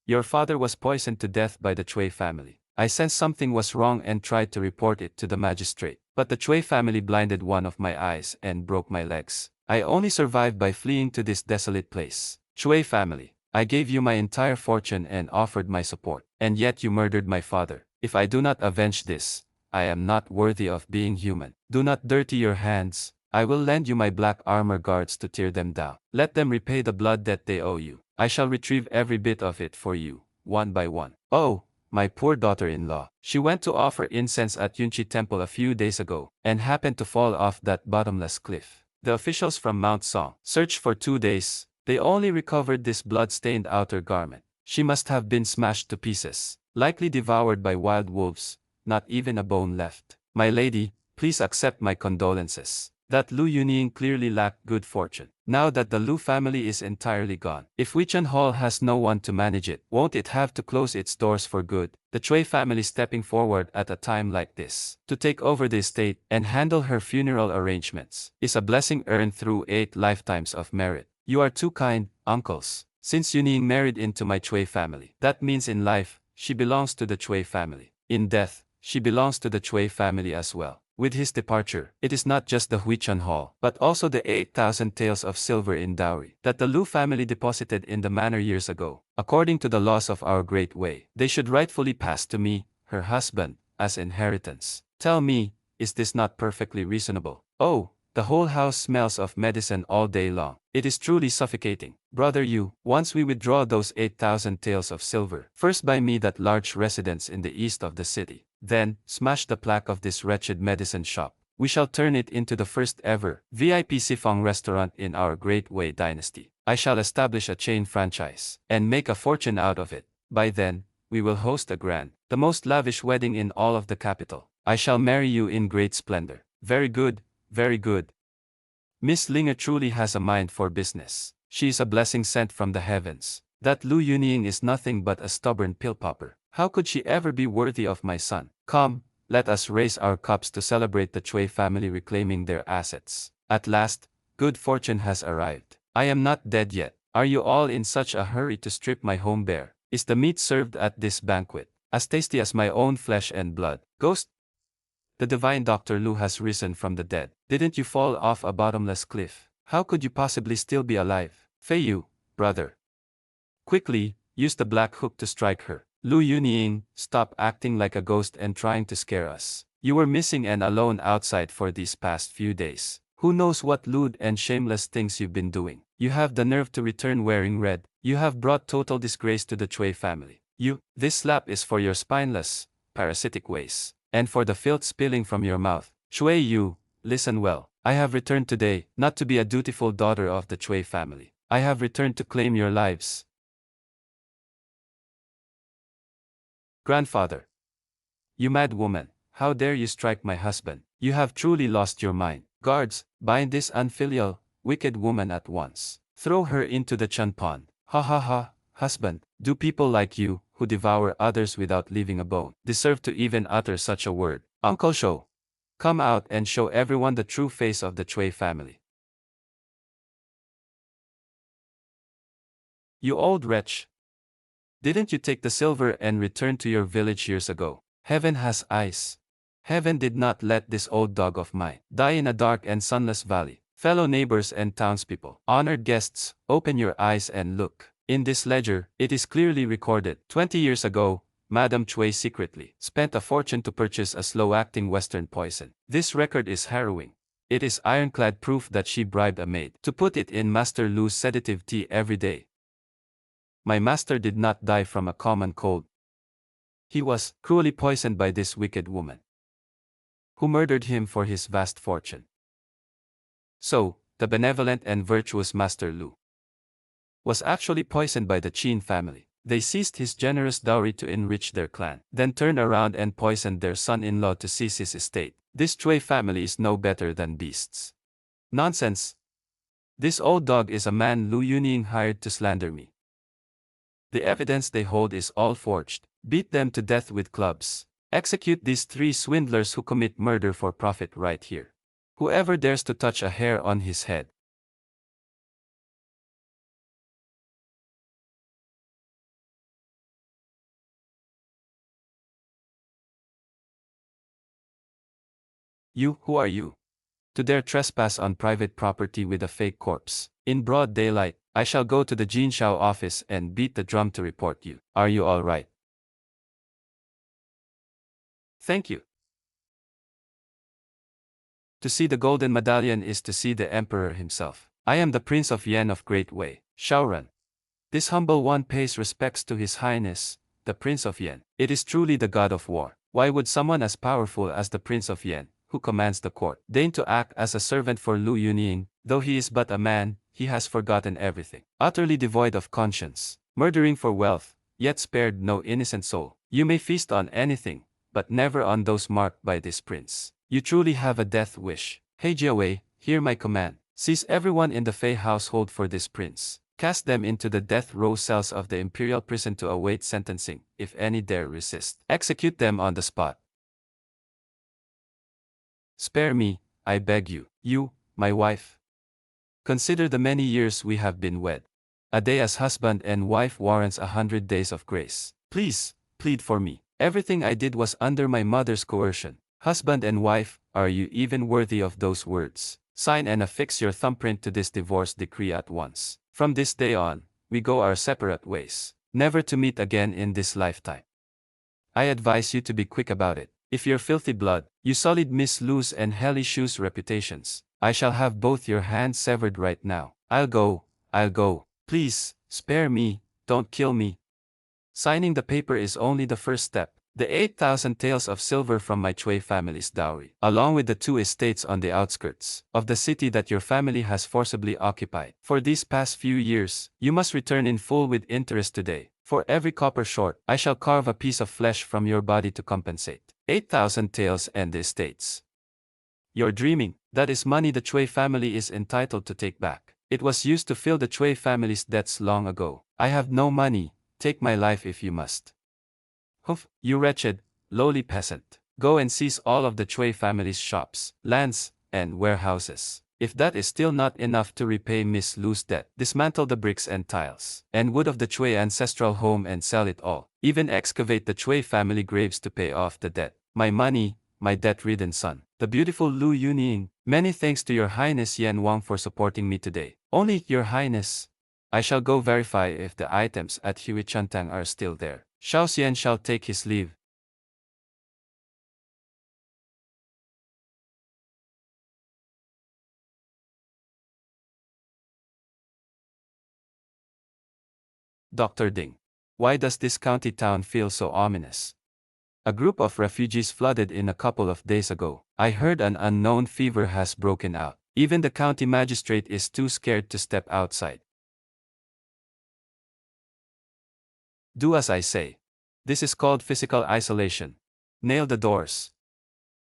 Your father was poisoned to death by the Chui family. I sensed something was wrong and tried to report it to the magistrate. But the Chui family blinded one of my eyes and broke my legs. I only survived by fleeing to this desolate place. Chui family, I gave you my entire fortune and offered my support. And yet you murdered my father. If I do not avenge this, I am not worthy of being human. Do not dirty your hands. I will lend you my black armor guards to tear them down. Let them repay the blood that they owe you. I shall retrieve every bit of it for you, one by one. Oh, my poor daughter-in-law. She went to offer incense at Yunchi Temple a few days ago, and happened to fall off that bottomless cliff. The officials from Mount Song searched for 2 days. They only recovered this blood-stained outer garment. She must have been smashed to pieces, likely devoured by wild wolves, not even a bone left. My lady, please accept my condolences. That Lu Yunying clearly lacked good fortune. Now that the Lu family is entirely gone, if Huichun Hall has no one to manage it, won't it have to close its doors for good? The Chui family stepping forward at a time like this, to take over the estate and handle her funeral arrangements, is a blessing earned through 8 lifetimes of merit. You are too kind, uncles. Since Yunying married into my Chui family, that means in life, she belongs to the Chui family. In death, she belongs to the Chui family as well. With his departure, it is not just the Huichun Hall, but also the 8,000 taels of silver in dowry that the Lu family deposited in the manor years ago. According to the laws of our Great Way, they should rightfully pass to me, her husband, as inheritance. Tell me, is this not perfectly reasonable? Oh, the whole house smells of medicine all day long. It is truly suffocating. Brother Yu, once we withdraw those 8,000 taels of silver, first buy me that large residence in the east of the city. Then, smash the plaque of this wretched medicine shop. We shall turn it into the first ever VIP Sifong restaurant in our Great Wei dynasty. I shall establish a chain franchise and make a fortune out of it. By then, we will host a grand, the most lavish wedding in all of the capital. I shall marry you in great splendor. Very good, very good. Miss Linger truly has a mind for business. She is a blessing sent from the heavens. That Lu Yunying is nothing but a stubborn pill popper. How could she ever be worthy of my son? Come, let us raise our cups to celebrate the Chui family reclaiming their assets. At last, good fortune has arrived. I am not dead yet. Are you all in such a hurry to strip my home bare? Is the meat served at this banquet as tasty as my own flesh and blood? Ghost, the divine Dr. Lu has risen from the dead. Didn't you fall off a bottomless cliff? How could you possibly still be alive? Fei Yu, brother. Quickly, use the black hook to strike her. Lu Yunying, stop acting like a ghost and trying to scare us. You were missing and alone outside for these past few days. Who knows what lewd and shameless things you've been doing? You have the nerve to return wearing red. You have brought total disgrace to the Chui family. This slap is for your spineless, parasitic ways. And for the filth spilling from your mouth. Chui Yu, listen well. I have returned today, not to be a dutiful daughter of the Chui family. I have returned to claim your lives. Grandfather. You mad woman, how dare you strike my husband? You have truly lost your mind. Guards, bind this unfilial, wicked woman at once. Throw her into the Chun pond. Ha ha ha, husband, do people like you, who devour others without leaving a bone, deserve to even utter such a word? Uncle Shou, come out and show everyone the true face of the Chui family. You old wretch. Didn't you take the silver and return to your village years ago? Heaven has eyes. Heaven did not let this old dog of mine die in a dark and sunless valley. Fellow neighbors and townspeople, honored guests, open your eyes and look. In this ledger, it is clearly recorded. 20 years ago, Madame Chui secretly spent a fortune to purchase a slow-acting Western poison. This record is harrowing. It is ironclad proof that she bribed a maid to put it in Master Lu's sedative tea every day. My master did not die from a common cold. He was cruelly poisoned by this wicked woman, who murdered him for his vast fortune. So, the benevolent and virtuous Master Lu was actually poisoned by the Qin family. They seized his generous dowry to enrich their clan, then turned around and poisoned their son-in-law to seize his estate. This Chui family is no better than beasts. Nonsense. This old dog is a man Lu Yunying hired to slander me. The evidence they hold is all forged. Beat them to death with clubs. Execute these 3 swindlers who commit murder for profit right here. Whoever dares to touch a hair on his head. You, who are you? To dare trespass on private property with a fake corpse. In broad daylight, I shall go to the Jinshao office and beat the drum to report you. Are you all right? Thank you. To see the golden medallion is to see the emperor himself. I am the Prince of Yan of Great Wei, Shaoran. This humble one pays respects to His Highness, the Prince of Yan. It is truly the god of war. Why would someone as powerful as the Prince of Yan, who commands the court, deign to act as a servant for Lu Yunying? Though he is but a man, he has forgotten everything. Utterly devoid of conscience, murdering for wealth, yet spared no innocent soul. You may feast on anything, but never on those marked by this prince. You truly have a death wish. Hey Jiawei, hear my command. Seize everyone in the Fei household for this prince. Cast them into the death row cells of the imperial prison to await sentencing. If any dare resist, execute them on the spot. Spare me, I beg you. You, my wife. Consider the many years we have been wed. A day as husband and wife warrants 100 days of grace. Please, plead for me. Everything I did was under my mother's coercion. Husband and wife, are you even worthy of those words? Sign and affix your thumbprint to this divorce decree at once. From this day on, we go our separate ways, never to meet again in this lifetime. I advise you to be quick about it. If your filthy blood, you sullied Miss Lu's and hellish Shu's reputations, I shall have both your hands severed right now. I'll go. Please, spare me, don't kill me. Signing the paper is only the first step. The 8,000 taels of silver from my Chui family's dowry, along with the 2 estates on the outskirts of the city that your family has forcibly occupied for these past few years, you must return in full with interest today. For every copper short, I shall carve a piece of flesh from your body to compensate. 8,000 taels and the estates. You're dreaming. That is money the Chui family is entitled to take back. It was used to fill the Chui family's debts long ago. I have no money. Take my life if you must. Humph, you wretched, lowly peasant. Go and seize all of the Chui family's shops, lands, and warehouses. If that is still not enough to repay Miss Lu's debt, dismantle the bricks and tiles and wood of the Chui ancestral home and sell it all. Even excavate the Chui family graves to pay off the debt. My money, my debt-ridden son. The beautiful Lu Yunying. Many thanks to Your Highness Yan Wang for supporting me today. Only, Your Highness. I shall go verify if the items at Huichun are still there. Shao Xian shall take his leave. Dr. Ding. Why does this county town feel so ominous? A group of refugees flooded in a couple of days ago. I heard an unknown fever has broken out. Even the county magistrate is too scared to step outside. Do as I say. This is called physical isolation. Nail the doors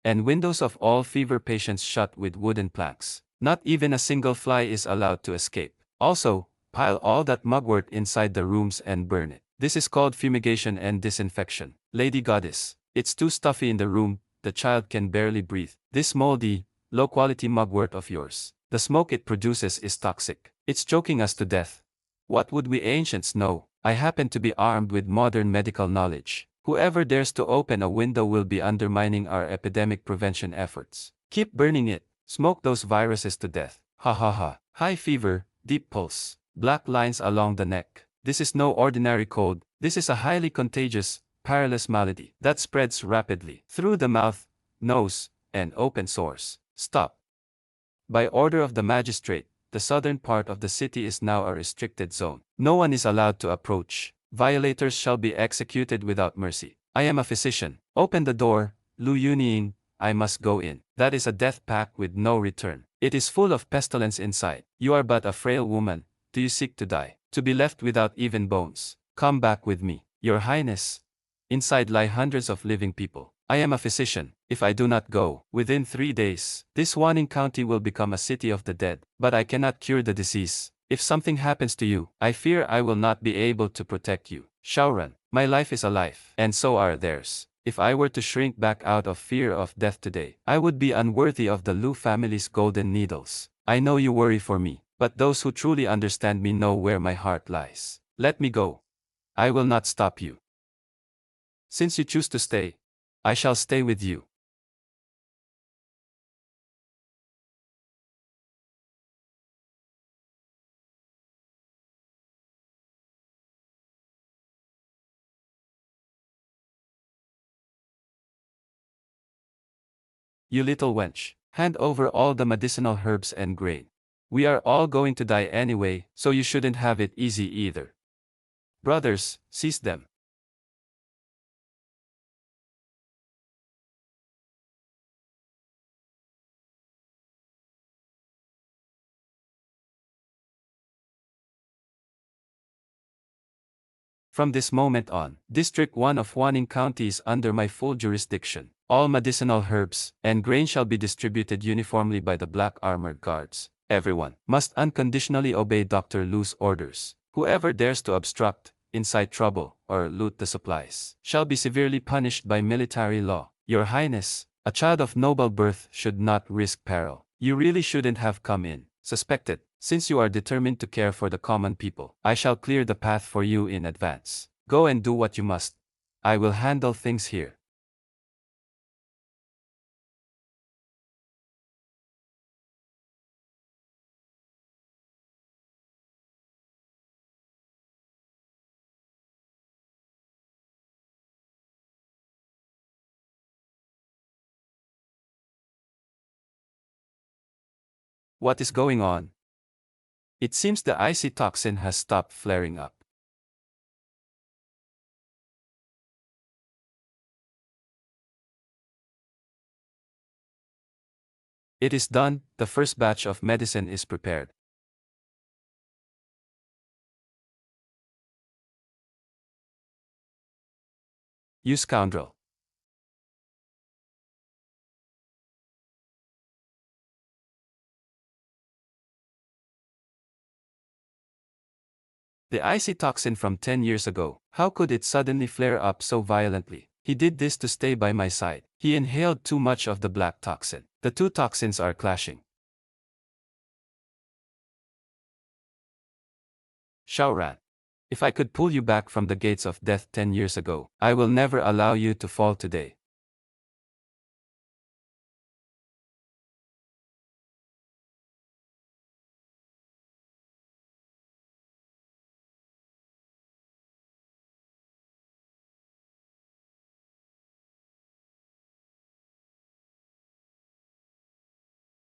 and windows of all fever patients shut with wooden planks. Not even a single fly is allowed to escape. Also, pile all that mugwort inside the rooms and burn it. This is called fumigation and disinfection. Lady Goddess, it's too stuffy in the room, the child can barely breathe. This moldy, low-quality mugwort of yours, the smoke it produces is toxic. It's choking us to death. What would we ancients know? I happen to be armed with modern medical knowledge. Whoever dares to open a window will be undermining our epidemic prevention efforts. Keep burning it. Smoke those viruses to death. Ha ha ha. High fever, deep pulse, black lines along the neck. This is no ordinary cold. This is a highly contagious, perilous malady that spreads rapidly through the mouth, nose, and open sores. Stop. By order of the magistrate, the southern part of the city is now a restricted zone. No one is allowed to approach. Violators shall be executed without mercy. I am a physician. Open the door, Lu Yunying. I must go in. That is a death pact with no return. It is full of pestilence inside. You are but a frail woman. Do you seek to die? To be left without even bones? Come back with me, Your Highness. Inside lie hundreds of living people. I am a physician. If I do not go, within 3 days, this Wanning County will become a city of the dead. But I cannot cure the disease. If something happens to you, I fear I will not be able to protect you. Shaoran, my life is a life, and so are theirs. If I were to shrink back out of fear of death today, I would be unworthy of the Lu family's golden needles. I know you worry for me, but those who truly understand me know where my heart lies. Let me go. I will not stop you. Since you choose to stay, I shall stay with you. You little wench, hand over all the medicinal herbs and grain. We are all going to die anyway, so you shouldn't have it easy either. Brothers, seize them. From this moment on, District 1 of Wanning County is under my full jurisdiction. All medicinal herbs and grain shall be distributed uniformly by the black armored guards. Everyone must unconditionally obey Dr. Lu's orders. Whoever dares to obstruct, incite trouble, or loot the supplies shall be severely punished by military law. Your Highness, a child of noble birth should not risk peril. You really shouldn't have come in. Suspected. Since you are determined to care for the common people, I shall clear the path for you in advance. Go and do what you must. I will handle things here. What is going on? It seems the icy toxin has stopped flaring up. It is done, the first batch of medicine is prepared. You scoundrel. The icy toxin from 10 years ago, how could it suddenly flare up so violently? He did this to stay by my side. He inhaled too much of the black toxin. The two toxins are clashing. Xiaoran. If I could pull you back from the gates of death 10 years ago, I will never allow you to fall today.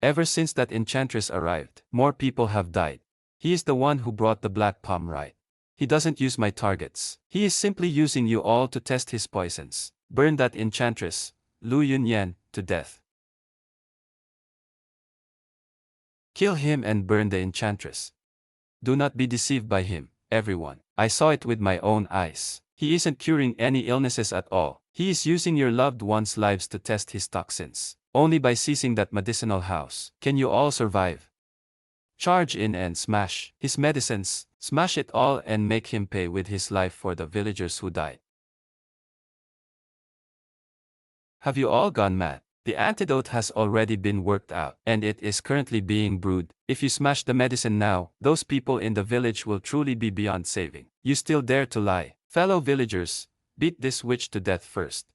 Ever since that enchantress arrived, more people have died. He is the one who brought the black palm, right? He doesn't use my targets. He is simply using you all to test his poisons. Burn that enchantress, Lu Yunyan, to death. Kill him and burn the enchantress. Do not be deceived by him, everyone. I saw it with my own eyes. He isn't curing any illnesses at all. He is using your loved ones' lives to test his toxins. Only by seizing that medicinal house can you all survive. Charge in and smash his medicines, smash it all and make him pay with his life for the villagers who died. Have you all gone mad? The antidote has already been worked out, and it is currently being brewed. If you smash the medicine now, those people in the village will truly be beyond saving. You still dare to lie? Fellow villagers, beat this witch to death first.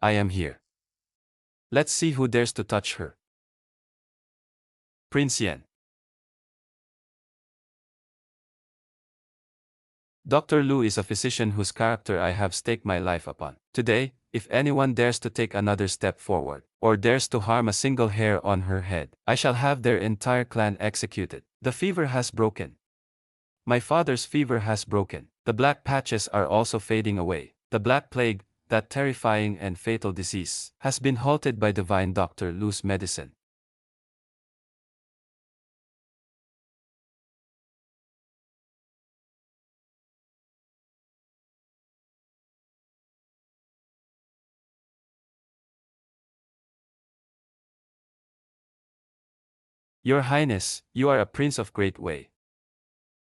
I am here. Let's see who dares to touch her. Prince Yen. Dr. Lu is a physician whose character I have staked my life upon. Today, if anyone dares to take another step forward, or dares to harm a single hair on her head, I shall have their entire clan executed. The fever has broken. My father's fever has broken. The black patches are also fading away. The black plague, that terrifying and fatal disease, has been halted by divine Dr. Lu's medicine. Your Highness, you are a prince of great Wei.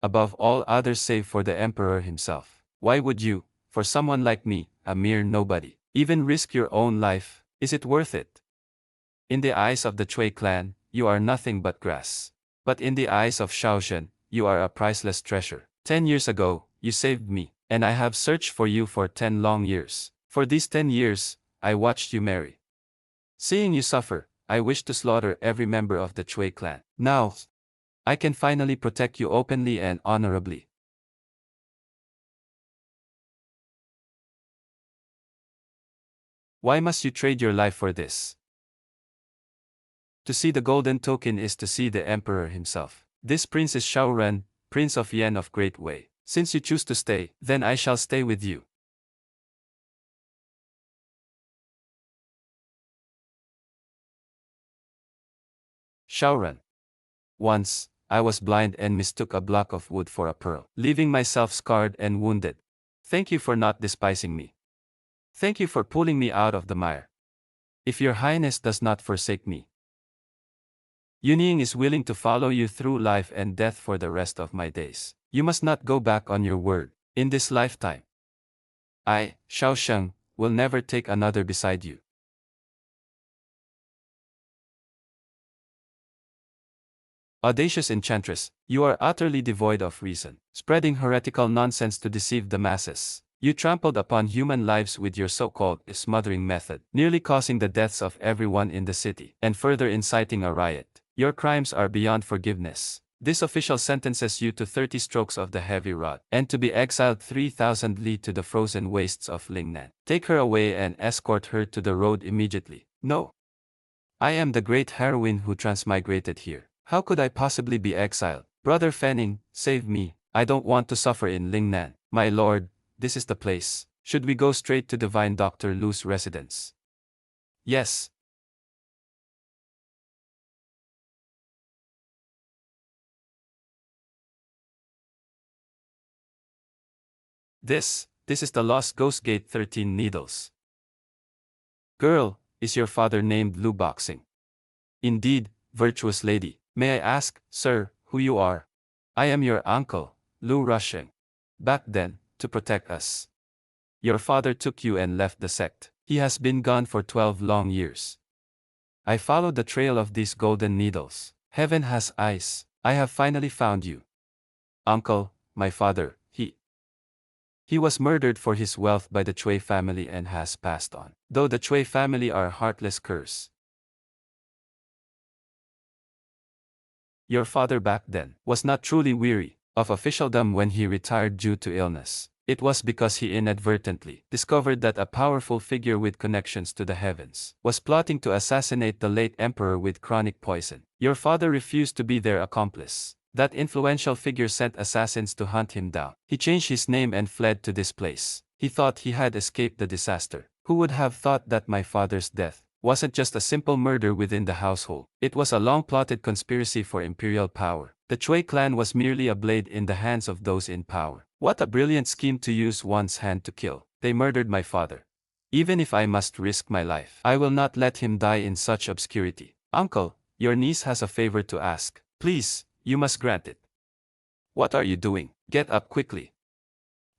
Above all others save for the emperor himself. Why would you, for someone like me, a mere nobody, even risk your own life? Is it worth it? In the eyes of the Chui clan, you are nothing but grass. But in the eyes of Shaoxuan, you are a priceless treasure. 10 years ago, you saved me, and I have searched for you for 10 long years. For these 10 years, I watched you marry. Seeing you suffer, I wish to slaughter every member of the Chui clan. Now, I can finally protect you openly and honorably. Why must you trade your life for this? To see the golden token is to see the emperor himself. This prince is Shaoran, prince of Yan of Great Wei. Since you choose to stay, then I shall stay with you. Shaoran. Once, I was blind and mistook a block of wood for a pearl, leaving myself scarred and wounded. Thank you for not despising me. Thank you for pulling me out of the mire. If your Highness does not forsake me, Yunying is willing to follow you through life and death for the rest of my days. You must not go back on your word. In this lifetime, I, Shaosheng, will never take another beside you. Audacious enchantress, you are utterly devoid of reason, spreading heretical nonsense to deceive the masses. You trampled upon human lives with your so-called smothering method, nearly causing the deaths of everyone in the city, and further inciting a riot. Your crimes are beyond forgiveness. This official sentences you to 30 strokes of the heavy rod, and to be exiled 3,000 li to the frozen wastes of Lingnan. Take her away and escort her to the road immediately. No. I am the great heroine who transmigrated here. How could I possibly be exiled? Brother Fenning, save me. I don't want to suffer in Lingnan. My lord, this is the place. Should we go straight to divine Dr. Lu's residence? Yes. This is the Lost Ghost Gate 13 Needles. Girl, is your father named Lu Boxing? Indeed, virtuous lady. May I ask, sir, who you are? I am your uncle, Lu Rushing. Back then, to protect us, Your father took you and left the sect. He has been gone for 12 long years. I followed the trail of these golden needles. Heaven has eyes. I have finally found you. Uncle, my father, he was murdered for his wealth by the Chui family and has passed on. Though the Chui family are a heartless curse. Your father back then was not truly weary of officialdom when he retired due to illness. It was because he inadvertently discovered that a powerful figure with connections to the heavens was plotting to assassinate the late emperor with chronic poison. Your father refused to be their accomplice. That influential figure sent assassins to hunt him down. He changed his name and fled to this place. He thought he had escaped the disaster. Who would have thought that my father's death wasn't just a simple murder within the household? It was a long-plotted conspiracy for imperial power. The Chui clan was merely a blade in the hands of those in power. What a brilliant scheme to use one's hand to kill. They murdered my father. Even if I must risk my life, I will not let him die in such obscurity. Uncle, your niece has a favor to ask. Please, you must grant it. What are you doing? Get up quickly.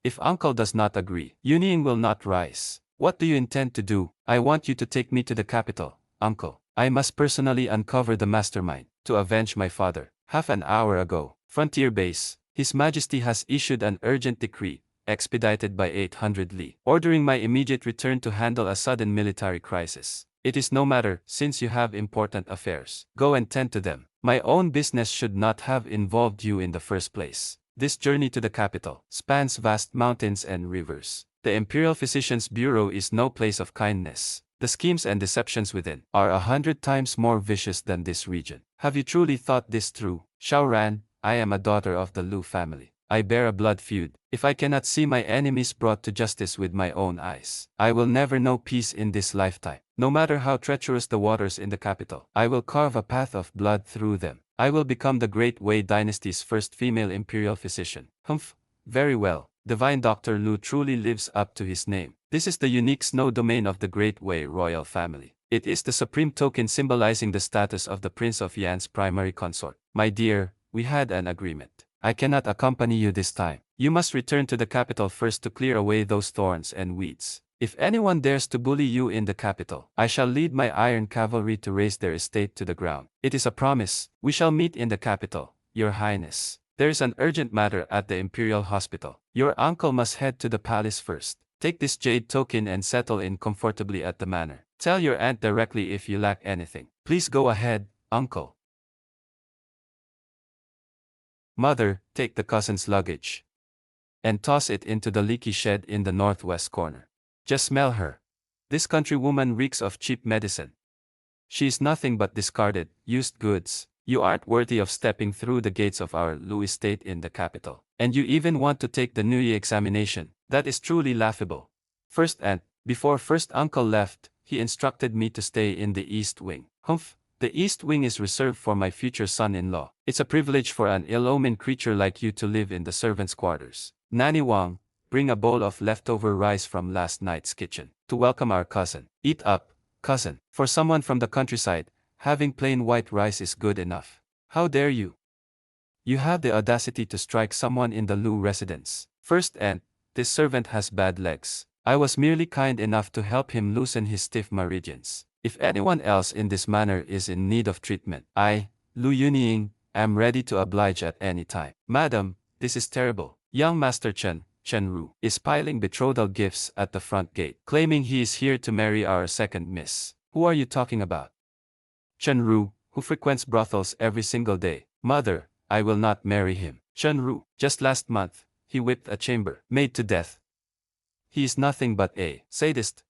If uncle does not agree, Yunying will not rise. What do you intend to do? I want you to take me to the capital, uncle. I must personally uncover the mastermind to avenge my father. Half an hour ago, Frontier Base, His Majesty has issued an urgent decree, expedited by 800 Li, ordering my immediate return to handle a sudden military crisis. It is no matter, since you have important affairs. Go and tend to them. My own business should not have involved you in the first place. This journey to the capital spans vast mountains and rivers. The Imperial Physician's Bureau is no place of kindness. The schemes and deceptions within are 100 times more vicious than this region. Have you truly thought this through? Xiaoran, I am a daughter of the Lu family. I bear a blood feud. If I cannot see my enemies brought to justice with my own eyes, I will never know peace in this lifetime. No matter how treacherous the waters in the capital, I will carve a path of blood through them. I will become the Great Wei Dynasty's first female imperial physician. Humph, very well. Divine Dr. Lu truly lives up to his name. This is the unique snow domain of the Great Wei royal family. It is the supreme token symbolizing the status of the Prince of Yan's primary consort. My dear, we had an agreement. I cannot accompany you this time. You must return to the capital first to clear away those thorns and weeds. If anyone dares to bully you in the capital, I shall lead my iron cavalry to raze their estate to the ground. It is a promise. We shall meet in the capital, Your Highness. There is an urgent matter at the Imperial Hospital. Your uncle must head to the palace first. Take this jade token and settle in comfortably at the manor. Tell your aunt directly if you lack anything. Please go ahead, uncle. Mother, take the cousin's luggage and toss it into the leaky shed in the northwest corner. Just smell her. This countrywoman reeks of cheap medicine. She is nothing but discarded, used goods. You aren't worthy of stepping through the gates of our Lu estate in the capital. And you even want to take the Nuyi examination. That is truly laughable. First aunt, before first uncle left, he instructed me to stay in the East Wing. Humph, the East Wing is reserved for my future son-in-law. It's a privilege for an ill-omened creature like you to live in the servants' quarters. Nanny Wang, bring a bowl of leftover rice from last night's kitchen to welcome our cousin. Eat up, cousin. For someone from the countryside, having plain white rice is good enough. How dare you? You have the audacity to strike someone in the Lu residence. First aunt, this servant has bad legs. I was merely kind enough to help him loosen his stiff meridians. If anyone else in this manor is in need of treatment, I, Lu Yunying, am ready to oblige at any time. Madam, this is terrible. Young Master Chen Ru, is piling betrothal gifts at the front gate, claiming he is here to marry our second miss. Who are you talking about? Chen Ru, who frequents brothels every single day. Mother, I will not marry him. Chen Ru, just last month, he whipped a chamber maid to death. He is nothing but a sadist.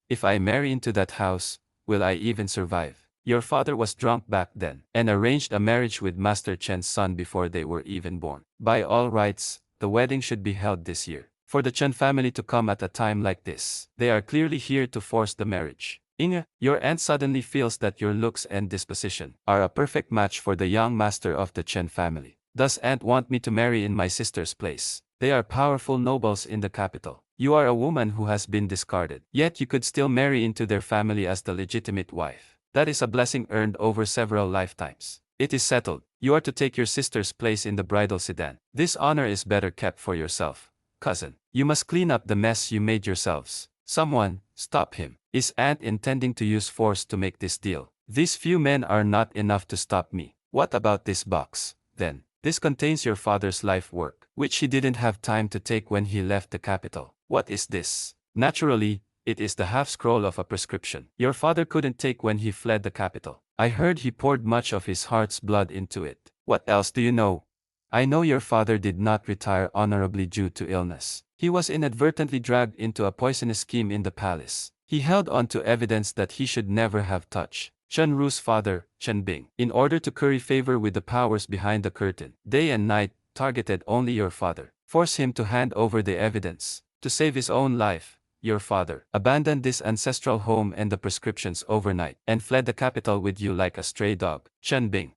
If I marry into that house, will I even survive? Your father was drunk back then, and arranged a marriage with Master Chen's son before they were even born. By all rights, the wedding should be held this year. For the Chen family to come at a time like this, they are clearly here to force the marriage. Inge, your aunt suddenly feels that your looks and disposition are a perfect match for the young master of the Chen family. Does aunt want me to marry in my sister's place? They are powerful nobles in the capital. You are a woman who has been discarded, yet you could still marry into their family as the legitimate wife. That is a blessing earned over several lifetimes. It is settled. You are to take your sister's place in the bridal sedan. This honor is better kept for yourself. cousin. You must clean up the mess you made yourselves. Someone, stop him. Is Aunt intending to use force to make this deal? These few men are not enough to stop me. What about this box, then? This contains your father's life work, which he didn't have time to take when he left the capital. What is this? Naturally, it is the half-scroll of a prescription your father couldn't take when he fled the capital. I heard he poured much of his heart's blood into it. What else do you know? I know your father did not retire honorably due to illness. He was inadvertently dragged into a poisonous scheme in the palace. He held on to evidence that he should never have touched. Chen Ru's father, Chen Bing, in order to curry favor with the powers behind the curtain, day and night, targeted only your father. Force him to hand over the evidence. To save his own life, your father abandoned this ancestral home and the prescriptions overnight and fled the capital with you like a stray dog. Chen Bing,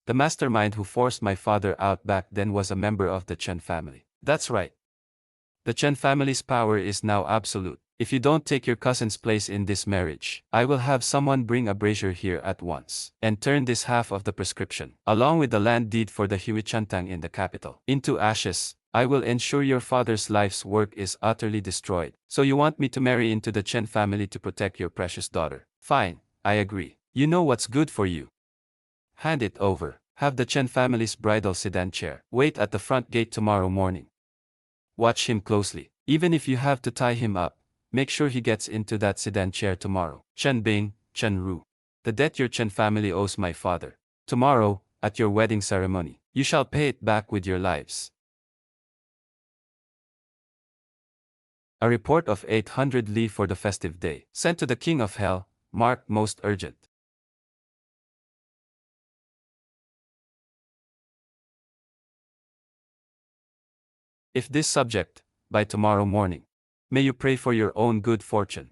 the mastermind who forced my father out back then, was a member of the Chen family. That's right. The Chen family's power is now absolute. If you don't take your cousin's place in this marriage, I will have someone bring a brazier here at once and turn this half of the prescription, along with the land deed for the Huichun in the capital, into ashes. I will ensure your father's life's work is utterly destroyed. So you want me to marry into the Chen family to protect your precious daughter? Fine, I agree. You know what's good for you. Hand it over. Have the Chen family's bridal sedan chair wait at the front gate tomorrow morning. Watch him closely. Even if you have to tie him up, make sure he gets into that sedan chair tomorrow. Chen Bing, Chen Ru. The debt your Chen family owes my father. Tomorrow, at your wedding ceremony, you shall pay it back with your lives. A report of 800 li for the festive day, sent to the King of Hell, marked most urgent. If this subject, by tomorrow morning, may you pray for your own good fortune.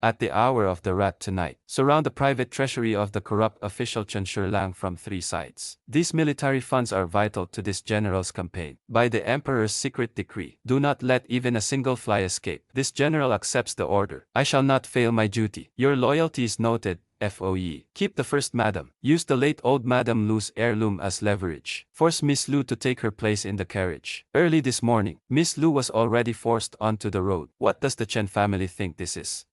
At the hour of the rat tonight, surround the private treasury of the corrupt official Chen Shurlang from three sides. These military funds are vital to this general's campaign. By the emperor's secret decree, do not let even a single fly escape. This general accepts the order. I shall not fail my duty. Your loyalty is noted. FOE. Keep the first madam. Use the late old Madam Lu's heirloom as leverage. Force Miss Lu to take her place in the carriage. Early this morning, Miss Lu was already forced onto the road. What does the Chen family think this is?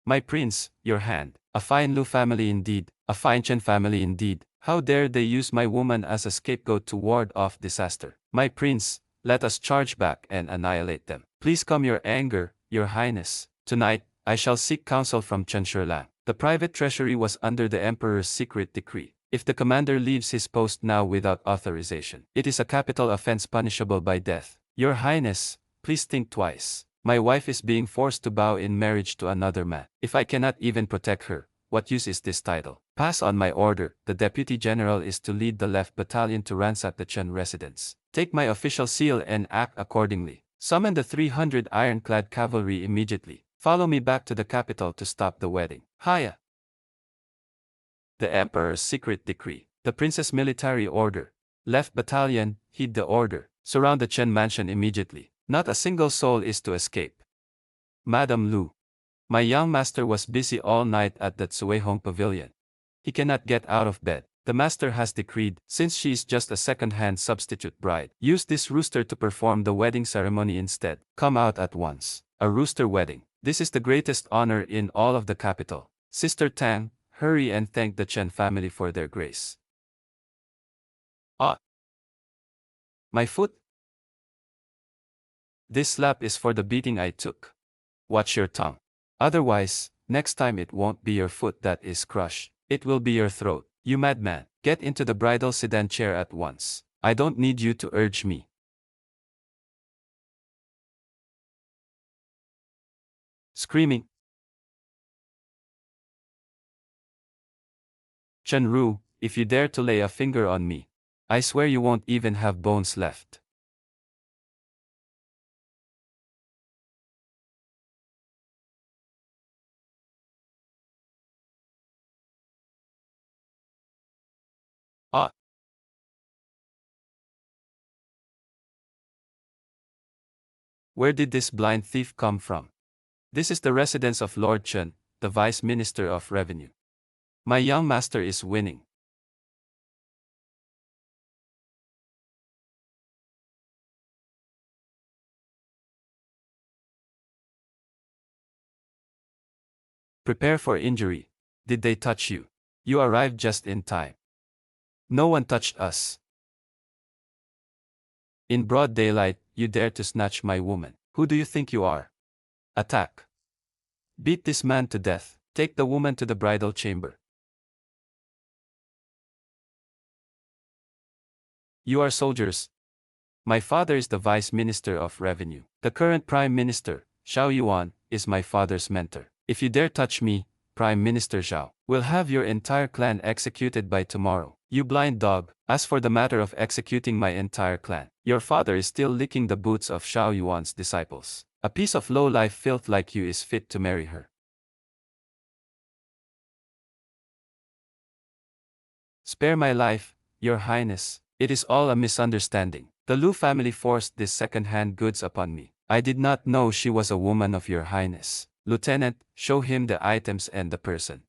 My prince, your hand. A fine Lu family indeed, a fine Chen family indeed. How dare they use my woman as a scapegoat to ward off disaster? My prince, let us charge back and annihilate them. Please calm your anger, your highness. Tonight, I shall seek counsel from Chen Shurlang. The private treasury was under the emperor's secret decree. If the commander leaves his post now without authorization, it is a capital offense punishable by death. Your highness, please think twice. My wife is being forced to bow in marriage to another man. If I cannot even protect her, what use is this title? Pass on my order. The deputy general is to lead the left battalion to ransack the Chen residence. Take my official seal and act accordingly. Summon the 300 ironclad cavalry immediately. Follow me back to the capital to stop the wedding. Haya. The emperor's secret decree. The prince's military order. Left battalion, heed the order. Surround the Chen mansion immediately. Not a single soul is to escape. Madam Lu. My young master was busy all night at the Tsuehong pavilion. He cannot get out of bed. The master has decreed, since she is just a second-hand substitute bride, use this rooster to perform the wedding ceremony instead. Come out at once. A rooster wedding. This is the greatest honor in all of the capital. Sister Tang, hurry and thank the Chen family for their grace. Ah! My foot? This slap is for the beating I took. Watch your tongue. Otherwise, next time it won't be your foot that is crushed, it will be your throat. You madman, get into the bridal sedan chair at once. I don't need you to urge me. Screaming. Chen Ru, if you dare to lay a finger on me, I swear you won't even have bones left. Ah! Where did this blind thief come from? This is the residence of Lord Chen, the Vice Minister of Revenue. My young master is winning. Prepare for injury. Did they touch you? You arrived just in time. No one touched us. In broad daylight, you dare to snatch my woman. Who do you think you are? Attack. Beat this man to death. Take the woman to the bridal chamber. You are soldiers. My father is the Vice Minister of Revenue. The current Prime Minister, Xiao Yuan, is my father's mentor. If you dare touch me, Prime Minister Zhao will have your entire clan executed by tomorrow. You blind dog. As for the matter of executing my entire clan, your father is still licking the boots of Xiao Yuan's disciples. A piece of low-life filth like you is fit to marry her. Spare my life, Your Highness. It is all a misunderstanding. The Lu family forced this second-hand goods upon me. I did not know she was a woman of Your Highness. Lieutenant, show him the items and the person.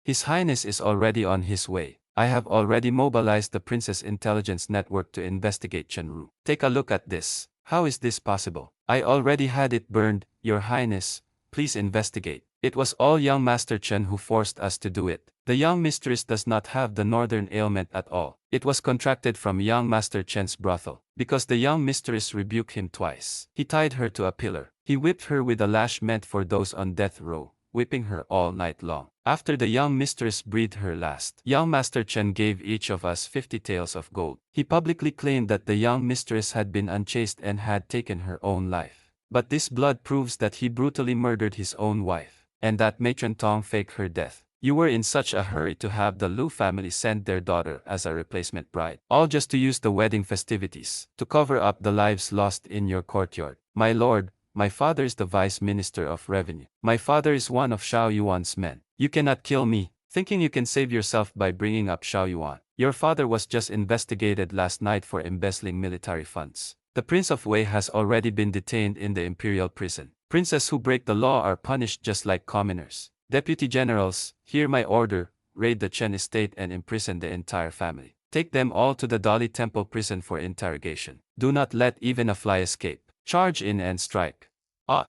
His Highness is already on his way. I have already mobilized the Princess Intelligence Network to investigate Chenru. Take a look at this. How is this possible? I already had it burned, Your Highness. Please investigate. It was all young Master Chen who forced us to do it. The young mistress does not have the northern ailment at all. It was contracted from young Master Chen's brothel, because the young mistress rebuked him twice. He tied her to a pillar. He whipped her with a lash meant for those on death row, whipping her all night long. After the young mistress breathed her last, young Master Chen gave each of us 50 taels of gold. He publicly claimed that the young mistress had been unchaste and had taken her own life. But this blood proves that he brutally murdered his own wife, and that Matron Tong faked her death. You were in such a hurry to have the Lu family send their daughter as a replacement bride, all just to use the wedding festivities to cover up the lives lost in your courtyard. My lord, my father is the Vice Minister of Revenue. My father is one of Xiao Yuan's men. You cannot kill me, thinking you can save yourself by bringing up Xiao Yuan. Your father was just investigated last night for embezzling military funds. The Prince of Wei has already been detained in the imperial prison. Princes who break the law are punished just like commoners. Deputy generals, hear my order, raid the Chen estate and imprison the entire family. Take them all to the Dali Temple prison for interrogation. Do not let even a fly escape. Charge in and strike. Ah!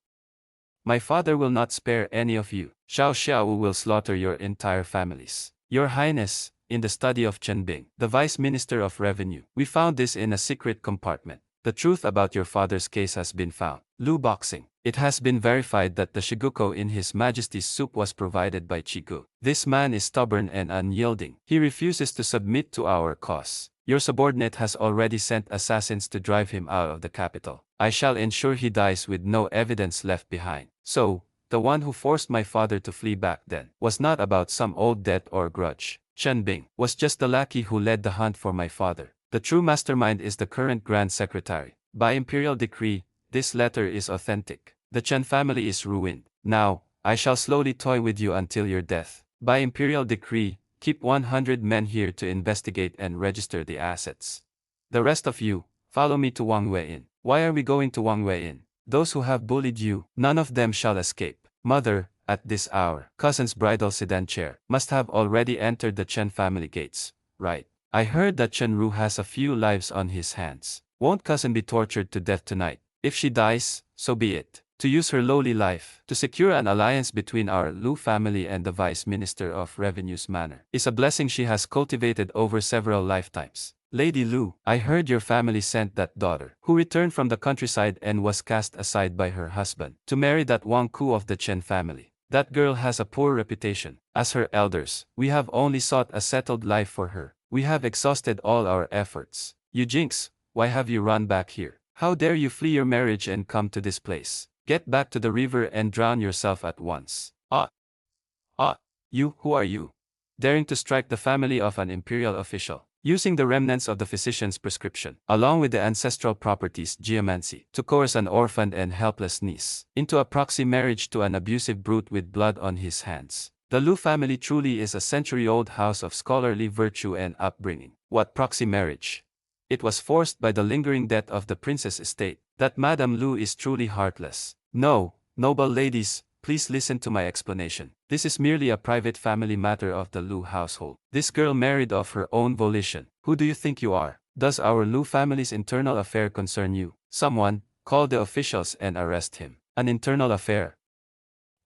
My father will not spare any of you. Xiao Xiao will slaughter your entire families. Your Highness, in the study of Chen Bing, the Vice Minister of Revenue, we found this in a secret compartment. The truth about your father's case has been found. Lu Boxing. It has been verified that the shiguko in His Majesty's soup was provided by Chigu. This man is stubborn and unyielding. He refuses to submit to our cause. Your subordinate has already sent assassins to drive him out of the capital. I shall ensure he dies with no evidence left behind. So, the one who forced my father to flee back then was not about some old debt or grudge. Chen Bing was just the lackey who led the hunt for my father. The true mastermind is the current Grand Secretary. By imperial decree, this letter is authentic. The Chen family is ruined. Now, I shall slowly toy with you until your death. By imperial decree, keep 100 men here to investigate and register the assets. The rest of you, follow me to Wang Wei Inn. Why are we going to Wang Wei Inn? Those who have bullied you, none of them shall escape. Mother, at this hour, cousin's bridal sedan chair must have already entered the Chen family gates, right? I heard that Chen Ru has a few lives on his hands. Won't cousin be tortured to death tonight? If she dies, so be it. To use her lowly life to secure an alliance between our Lu family and the Vice Minister of Revenue's manor is a blessing she has cultivated over several lifetimes. Lady Lu, I heard your family sent that daughter, who returned from the countryside and was cast aside by her husband, to marry that Wang Ku of the Chen family. That girl has a poor reputation. As her elders, we have only sought a settled life for her. We have exhausted all our efforts. You jinx, why have you run back here? How dare you flee your marriage and come to this place? Get back to the river and drown yourself at once. You, who are you? Daring to strike the family of an imperial official, using the remnants of the physician's prescription, along with the ancestral properties geomancy, to coerce an orphaned and helpless niece into a proxy marriage to an abusive brute with blood on his hands. The Lu family truly is a century-old house of scholarly virtue and upbringing. What proxy marriage? It was forced by the lingering debt of the princess estate. That Madame Lu is truly heartless. No, Noble ladies, please listen to my explanation. This is merely a private family matter of the Lu household. This girl married of her own volition. Who do you think you are? Does our Lu family's internal affair concern you? Someone, call the officials and arrest him. An internal affair.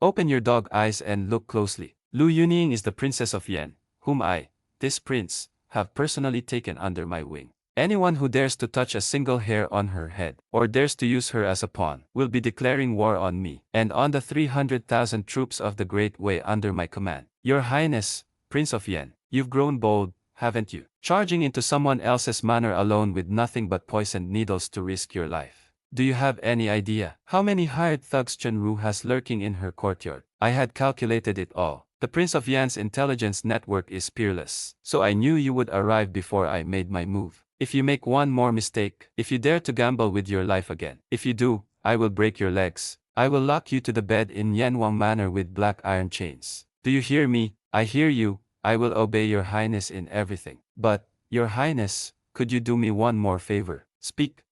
Open your dog eyes and look closely. Lu Yunying is the princess of Yan, whom I, this prince, have personally taken under my wing. Anyone who dares to touch a single hair on her head, or dares to use her as a pawn, will be declaring war on me, and on the 300,000 troops of the Great Way under my command. Your Highness, Prince of Yan, you've grown bold, haven't you? Charging into someone else's manor alone with nothing but poisoned needles to risk your life. Do you have any idea how many hired thugs Chenru has lurking in her courtyard? I had calculated it all. The Prince of Yan's intelligence network is peerless, so I knew you would arrive before I made my move. If you make one more mistake, if you dare to gamble with your life again, if you do, I will break your legs. I will lock you to the bed in Yanwang Manor with black iron chains. Do you hear me? I hear you. I will obey your highness in everything. But, your highness, could you do me one more favor? Speak.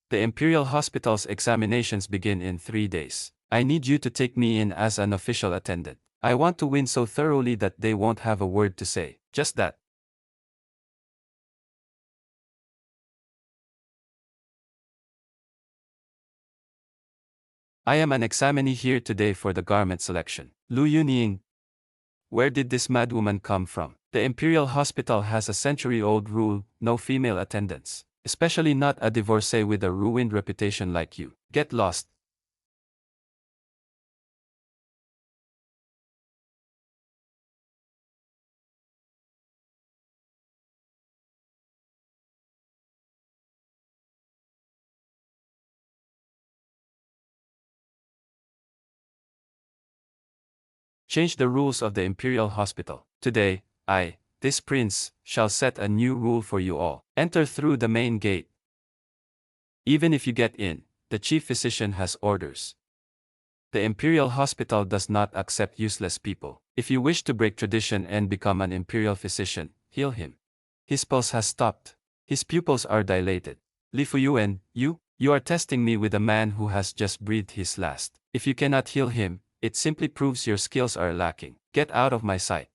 The Imperial Hospital's examinations begin in 3 days. I need you to take me in as an official attendant. I want to win so thoroughly that they won't have a word to say. Just that. I am an examinee here today for the garment selection. Lu Yunying. Where did this madwoman come from? The Imperial Hospital has a century-old rule, no female attendants. Especially not a divorcee with a ruined reputation like you. Get lost. Change the rules of the Imperial Hospital. Today, I, this prince, shall set a new rule for you all. Enter through the main gate. Even if you get in, the chief physician has orders. The Imperial Hospital does not accept useless people. If you wish to break tradition and become an Imperial physician, heal him. His pulse has stopped. His pupils are dilated. Li Fuyuan, you are testing me with a man who has just breathed his last. If you cannot heal him, it simply proves your skills are lacking. Get out of my sight.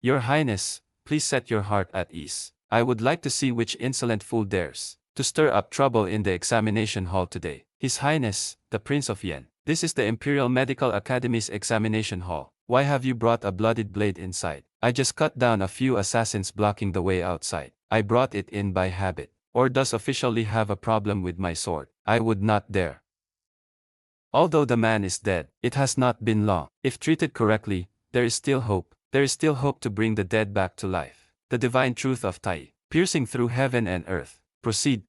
Your Highness, please set your heart at ease. I would like to see which insolent fool dares to stir up trouble in the examination hall today. His Highness, the Prince of Yan. This is the Imperial Medical Academy's examination hall. Why have you brought a bloodied blade inside? I just cut down a few assassins blocking the way outside. I brought it in by habit. Or does officially have a problem with my sword? I would not dare. Although the man is dead, it has not been long. If treated correctly, there is still hope. There is still hope to bring the dead back to life. The divine truth of Tai, piercing through heaven and earth. Proceed.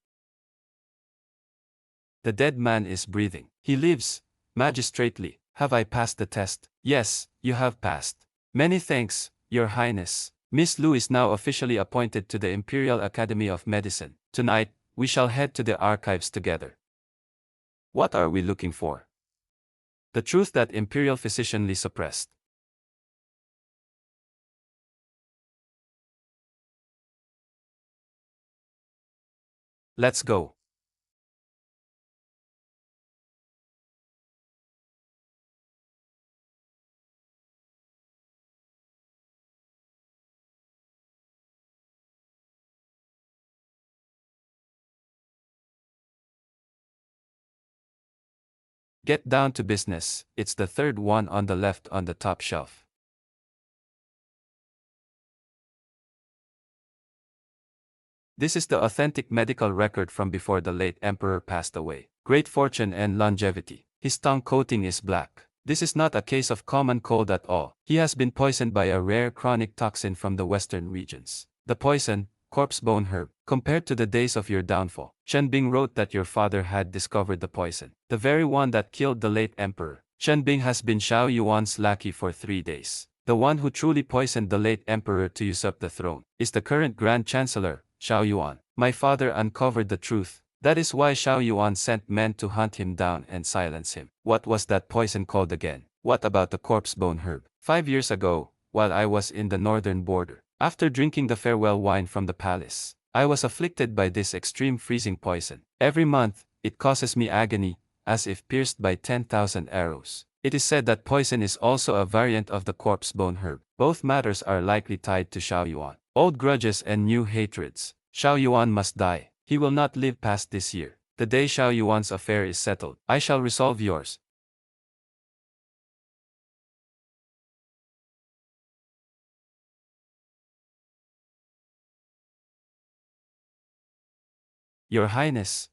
The dead man is breathing. He lives. Magistrately, have I passed the test? Yes, you have passed. Many thanks, Your Highness. Miss Lu is now officially appointed to the Imperial Academy of Medicine. Tonight, we shall head to the archives together. What are we looking for? The truth that Imperial physician Li suppressed. Let's go. Get down to business. It's the third one on the left on the top shelf. This is the authentic medical record from before the late emperor passed away. Great fortune and longevity. His tongue coating is black. This is not a case of common cold at all. He has been poisoned by a rare chronic toxin from the western regions. The poison, corpse bone herb. Compared to the days of your downfall, Chen Bing wrote that your father had discovered the poison. The very one that killed the late emperor. Chen Bing has been Xiao Yuan's lackey for 3 days. The one who truly poisoned the late emperor to usurp the throne is the current Grand Chancellor, Xiao Yuan. My father uncovered the truth. That is why Xiao Yuan sent men to hunt him down and silence him. What was that poison called again? What about the corpse bone herb? 5 years ago, while I was in the northern border, after drinking the farewell wine from the palace, I was afflicted by this extreme freezing poison. Every month, it causes me agony, as if pierced by 10,000 arrows. It is said that poison is also a variant of the corpse bone herb. Both matters are likely tied to Xiao Yuan. Old grudges and new hatreds. Xiao Yuan must die. He will not live past this year. The day Xiao Yuan's affair is settled, I shall resolve yours. Your Highness.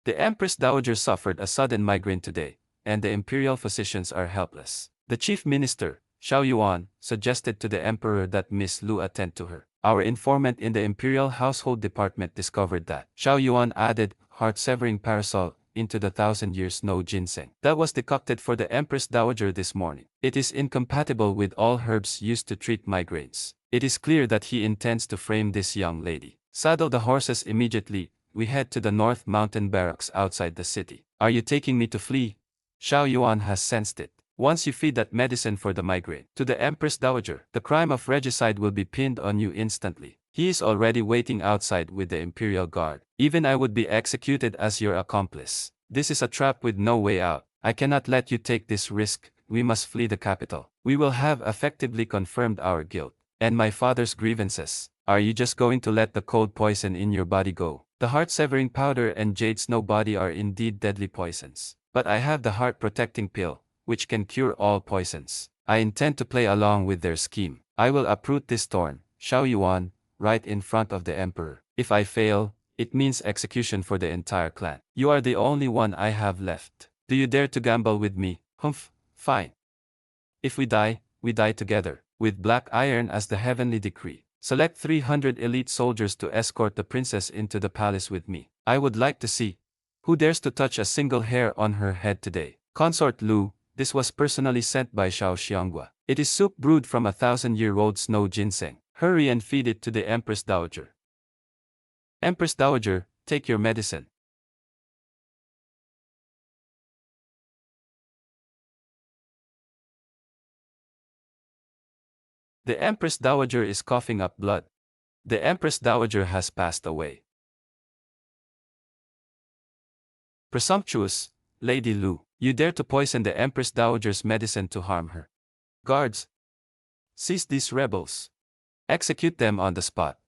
The Empress Dowager suffered a sudden migraine today, and the imperial physicians are helpless. The chief minister, Xiao Yuan, suggested to the emperor that Miss Lu attend to her. Our informant in the imperial household department discovered that. Xiao Yuan added heart-severing parasol into the 1,000-year snow ginseng that was decocted for the Empress Dowager this morning. It is incompatible with all herbs used to treat migraines. It is clear that he intends to frame this young lady. Saddle the horses immediately. We head to the North Mountain Barracks outside the city. Are you taking me to flee? Xiao Yuan has sensed it. Once you feed that medicine for the migraine to the Empress Dowager, the crime of regicide will be pinned on you instantly. He is already waiting outside with the Imperial Guard. Even I would be executed as your accomplice. This is a trap with no way out. I cannot let you take this risk. We must flee the capital. We will have effectively confirmed our guilt and my father's grievances. Are you just going to let the cold poison in your body go? The heart-severing powder and jade snow body are indeed deadly poisons. But I have the heart-protecting pill, which can cure all poisons. I intend to play along with their scheme. I will uproot this thorn, Xiao Yuan, right in front of the emperor. If I fail, it means execution for the entire clan. You are the only one I have left. Do you dare to gamble with me? Humph, fine. If we die together, with black iron as the heavenly decree. Select 300 elite soldiers to escort the princess into the palace with me. I would like to see who dares to touch a single hair on her head today. Consort Lu, this was personally sent by Xiao Xianghua. It is soup brewed from a 1,000-year-old snow ginseng. Hurry and feed it to the Empress Dowager. Empress Dowager, take your medicine. The Empress Dowager is coughing up blood. The Empress Dowager has passed away. Presumptuous, Lady Lu, you dare to poison the Empress Dowager's medicine to harm her. Guards, seize these rebels. Execute them on the spot.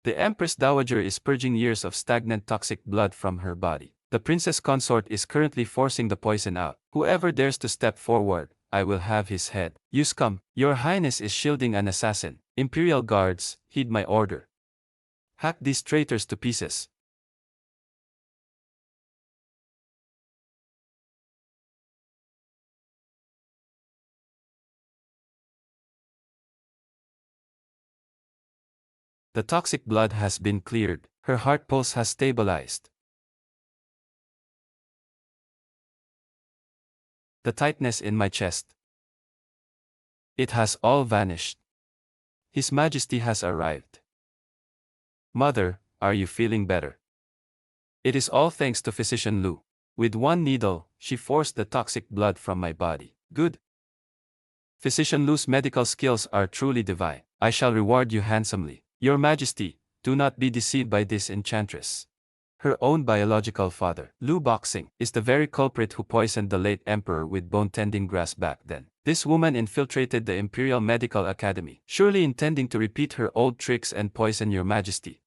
The Empress Dowager is purging years of stagnant toxic blood from her body. The princess consort is currently forcing the poison out. Whoever dares to step forward, I will have his head. You scum, your highness is shielding an assassin. Imperial guards, heed my order. Hack these traitors to pieces. The toxic blood has been cleared. Her heart pulse has stabilized. The tightness in my chest. It has all vanished. His Majesty has arrived. Mother, are you feeling better? It is all thanks to Physician Lu. With one needle, she forced the toxic blood from my body. Good. Physician Lu's medical skills are truly divine. I shall reward you handsomely. Your Majesty, do not be deceived by this enchantress. Her own biological father, Lu Boxing, is the very culprit who poisoned the late emperor with bone-tending grass back then. This woman infiltrated the Imperial Medical Academy, surely intending to repeat her old tricks and poison your Majesty.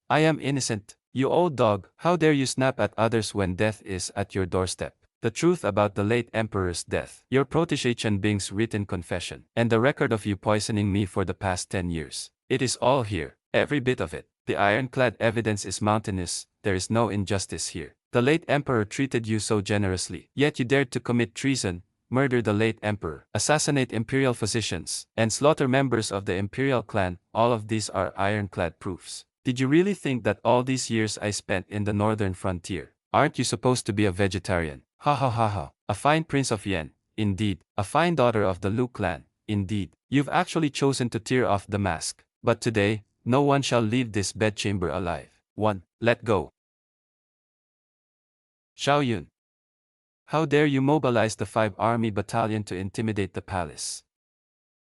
I am innocent. You old dog, how dare you snap at others when death is at your doorstep? The truth about the late emperor's death, your protege Chen Bing's written confession, and the record of you poisoning me for the past 10 years. It is all here, every bit of it. The ironclad evidence is mountainous, there is no injustice here. The late emperor treated you so generously, yet you dared to commit treason, murder the late emperor, assassinate imperial physicians, and slaughter members of the imperial clan. All of these are ironclad proofs. Did you really think that all these years I spent in the northern frontier? Aren't you supposed to be a vegetarian? Ha ha ha ha. A fine prince of Yen, indeed. A fine daughter of the Lu clan, indeed. You've actually chosen to tear off the mask. But today, no one shall leave this bedchamber alive. 1. Let go. Xiao Yun. How dare you mobilize the 5 army battalion to intimidate the palace?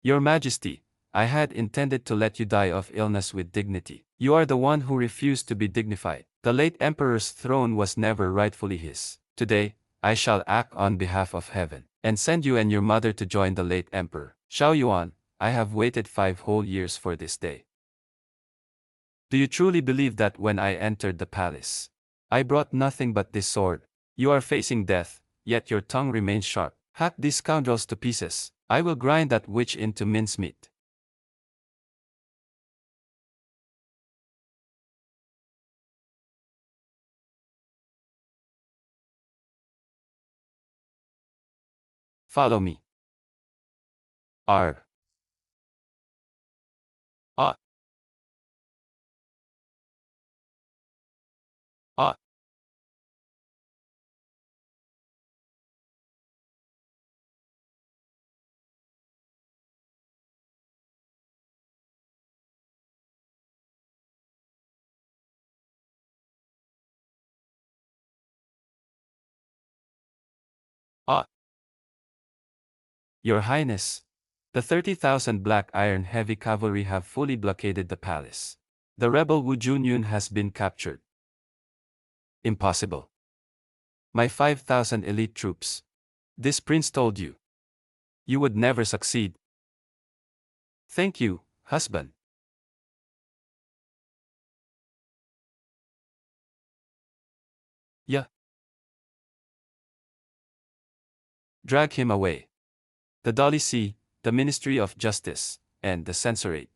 Your Majesty, I had intended to let you die of illness with dignity. You are the one who refused to be dignified. The late emperor's throne was never rightfully his. Today, I shall act on behalf of heaven, and send you and your mother to join the late emperor. Xiao Yuan, I have waited 5 whole years for this day. Do you truly believe that when I entered the palace, I brought nothing but this sword? You are facing death, yet your tongue remains sharp. Hack these scoundrels to pieces. I will grind that witch into mincemeat. Follow me. R. Ah. Ah. Ah. Your Highness, the 30,000 Black Iron Heavy Cavalry have fully blockaded the palace. The rebel Wu Junyun has been captured. Impossible. My 5,000 elite troops. This prince told you. You would never succeed. Thank you, husband. Yeah. Drag him away. The Dolly Sea, the Ministry of Justice, and the Censorate.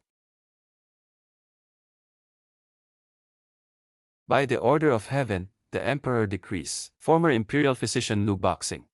By the order of heaven, the Emperor decrees. Former Imperial Physician Lu Boxing.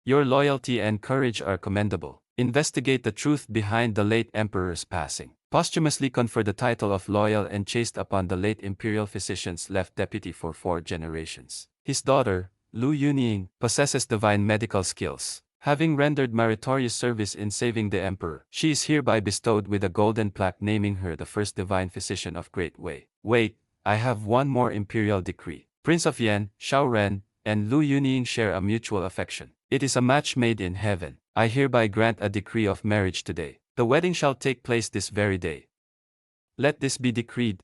Your loyalty and courage are commendable. Investigate the truth behind the late Emperor's passing. Posthumously confer the title of loyal and chaste upon the late Imperial Physician's left deputy for 4 generations. His daughter, Lu Yunying, possesses divine medical skills. Having rendered meritorious service in saving the Emperor, she is hereby bestowed with a golden plaque naming her the first divine physician of Great Wei. Wait, I have one more imperial decree. Prince of Yan, Xiao Ren, and Lu Yunying share a mutual affection. It is a match made in heaven. I hereby grant a decree of marriage today. The wedding shall take place this very day. Let this be decreed.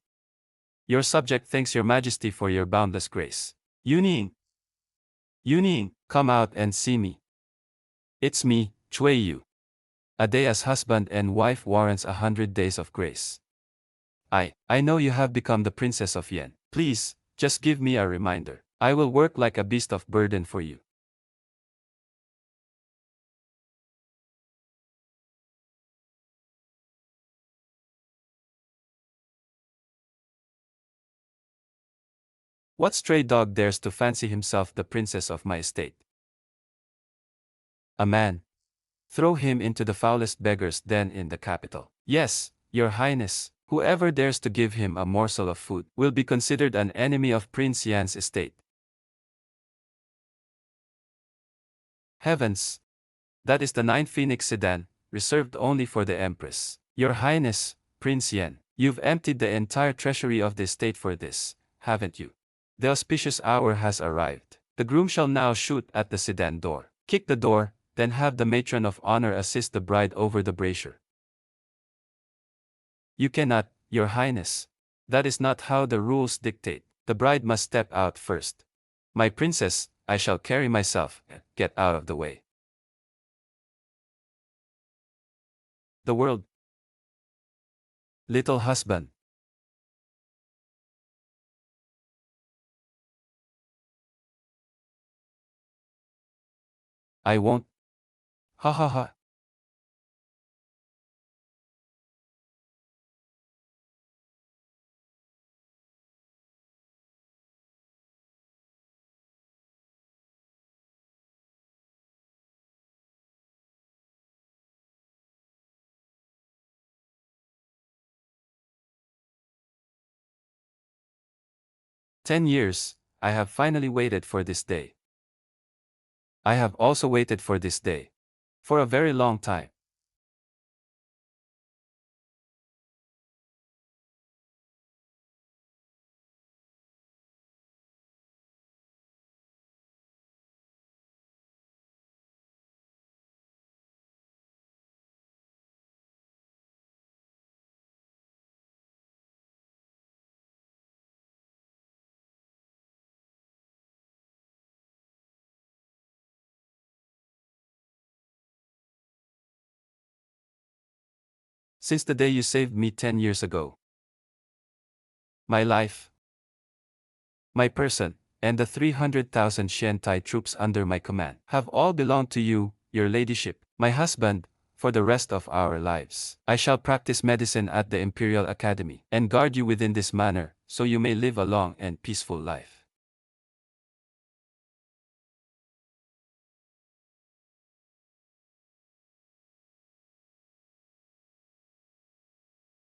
Your subject thanks your majesty for your boundless grace. Yunying. Yunying, come out and see me. It's me, Chui Yu. A day as husband and wife warrants 100 days of grace. I know you have become the princess of Yan. Please, just give me a reminder. I will work like a beast of burden for you. What stray dog dares to fancy himself the princess of my estate? A man. Throw him into the foulest beggar's den in the capital. Yes, your highness, whoever dares to give him a morsel of food will be considered an enemy of Prince Yan's estate. Heavens! That is the 9 Phoenix sedan, reserved only for the Empress. Your Highness, Prince Yan, you've emptied the entire treasury of the estate for this, haven't you? The auspicious hour has arrived. The groom shall now shoot at the sedan door. Kick the door, then have the matron of honor assist the bride over the brazier. You cannot, your highness. That is not how the rules dictate. The bride must step out first. My princess, I shall carry myself. Get out of the way. The world. Little husband. I won't. Ha ha ha. "10 years, I have finally waited for this day. I have also waited for this day. For a very long time. since the day you saved me 10 years ago. My life, my person, and the 300,000 Shentai troops under my command have all belonged to you, your ladyship, my husband, for the rest of our lives. I shall practice medicine at the Imperial Academy and guard you within this manor, so you may live a long and peaceful life.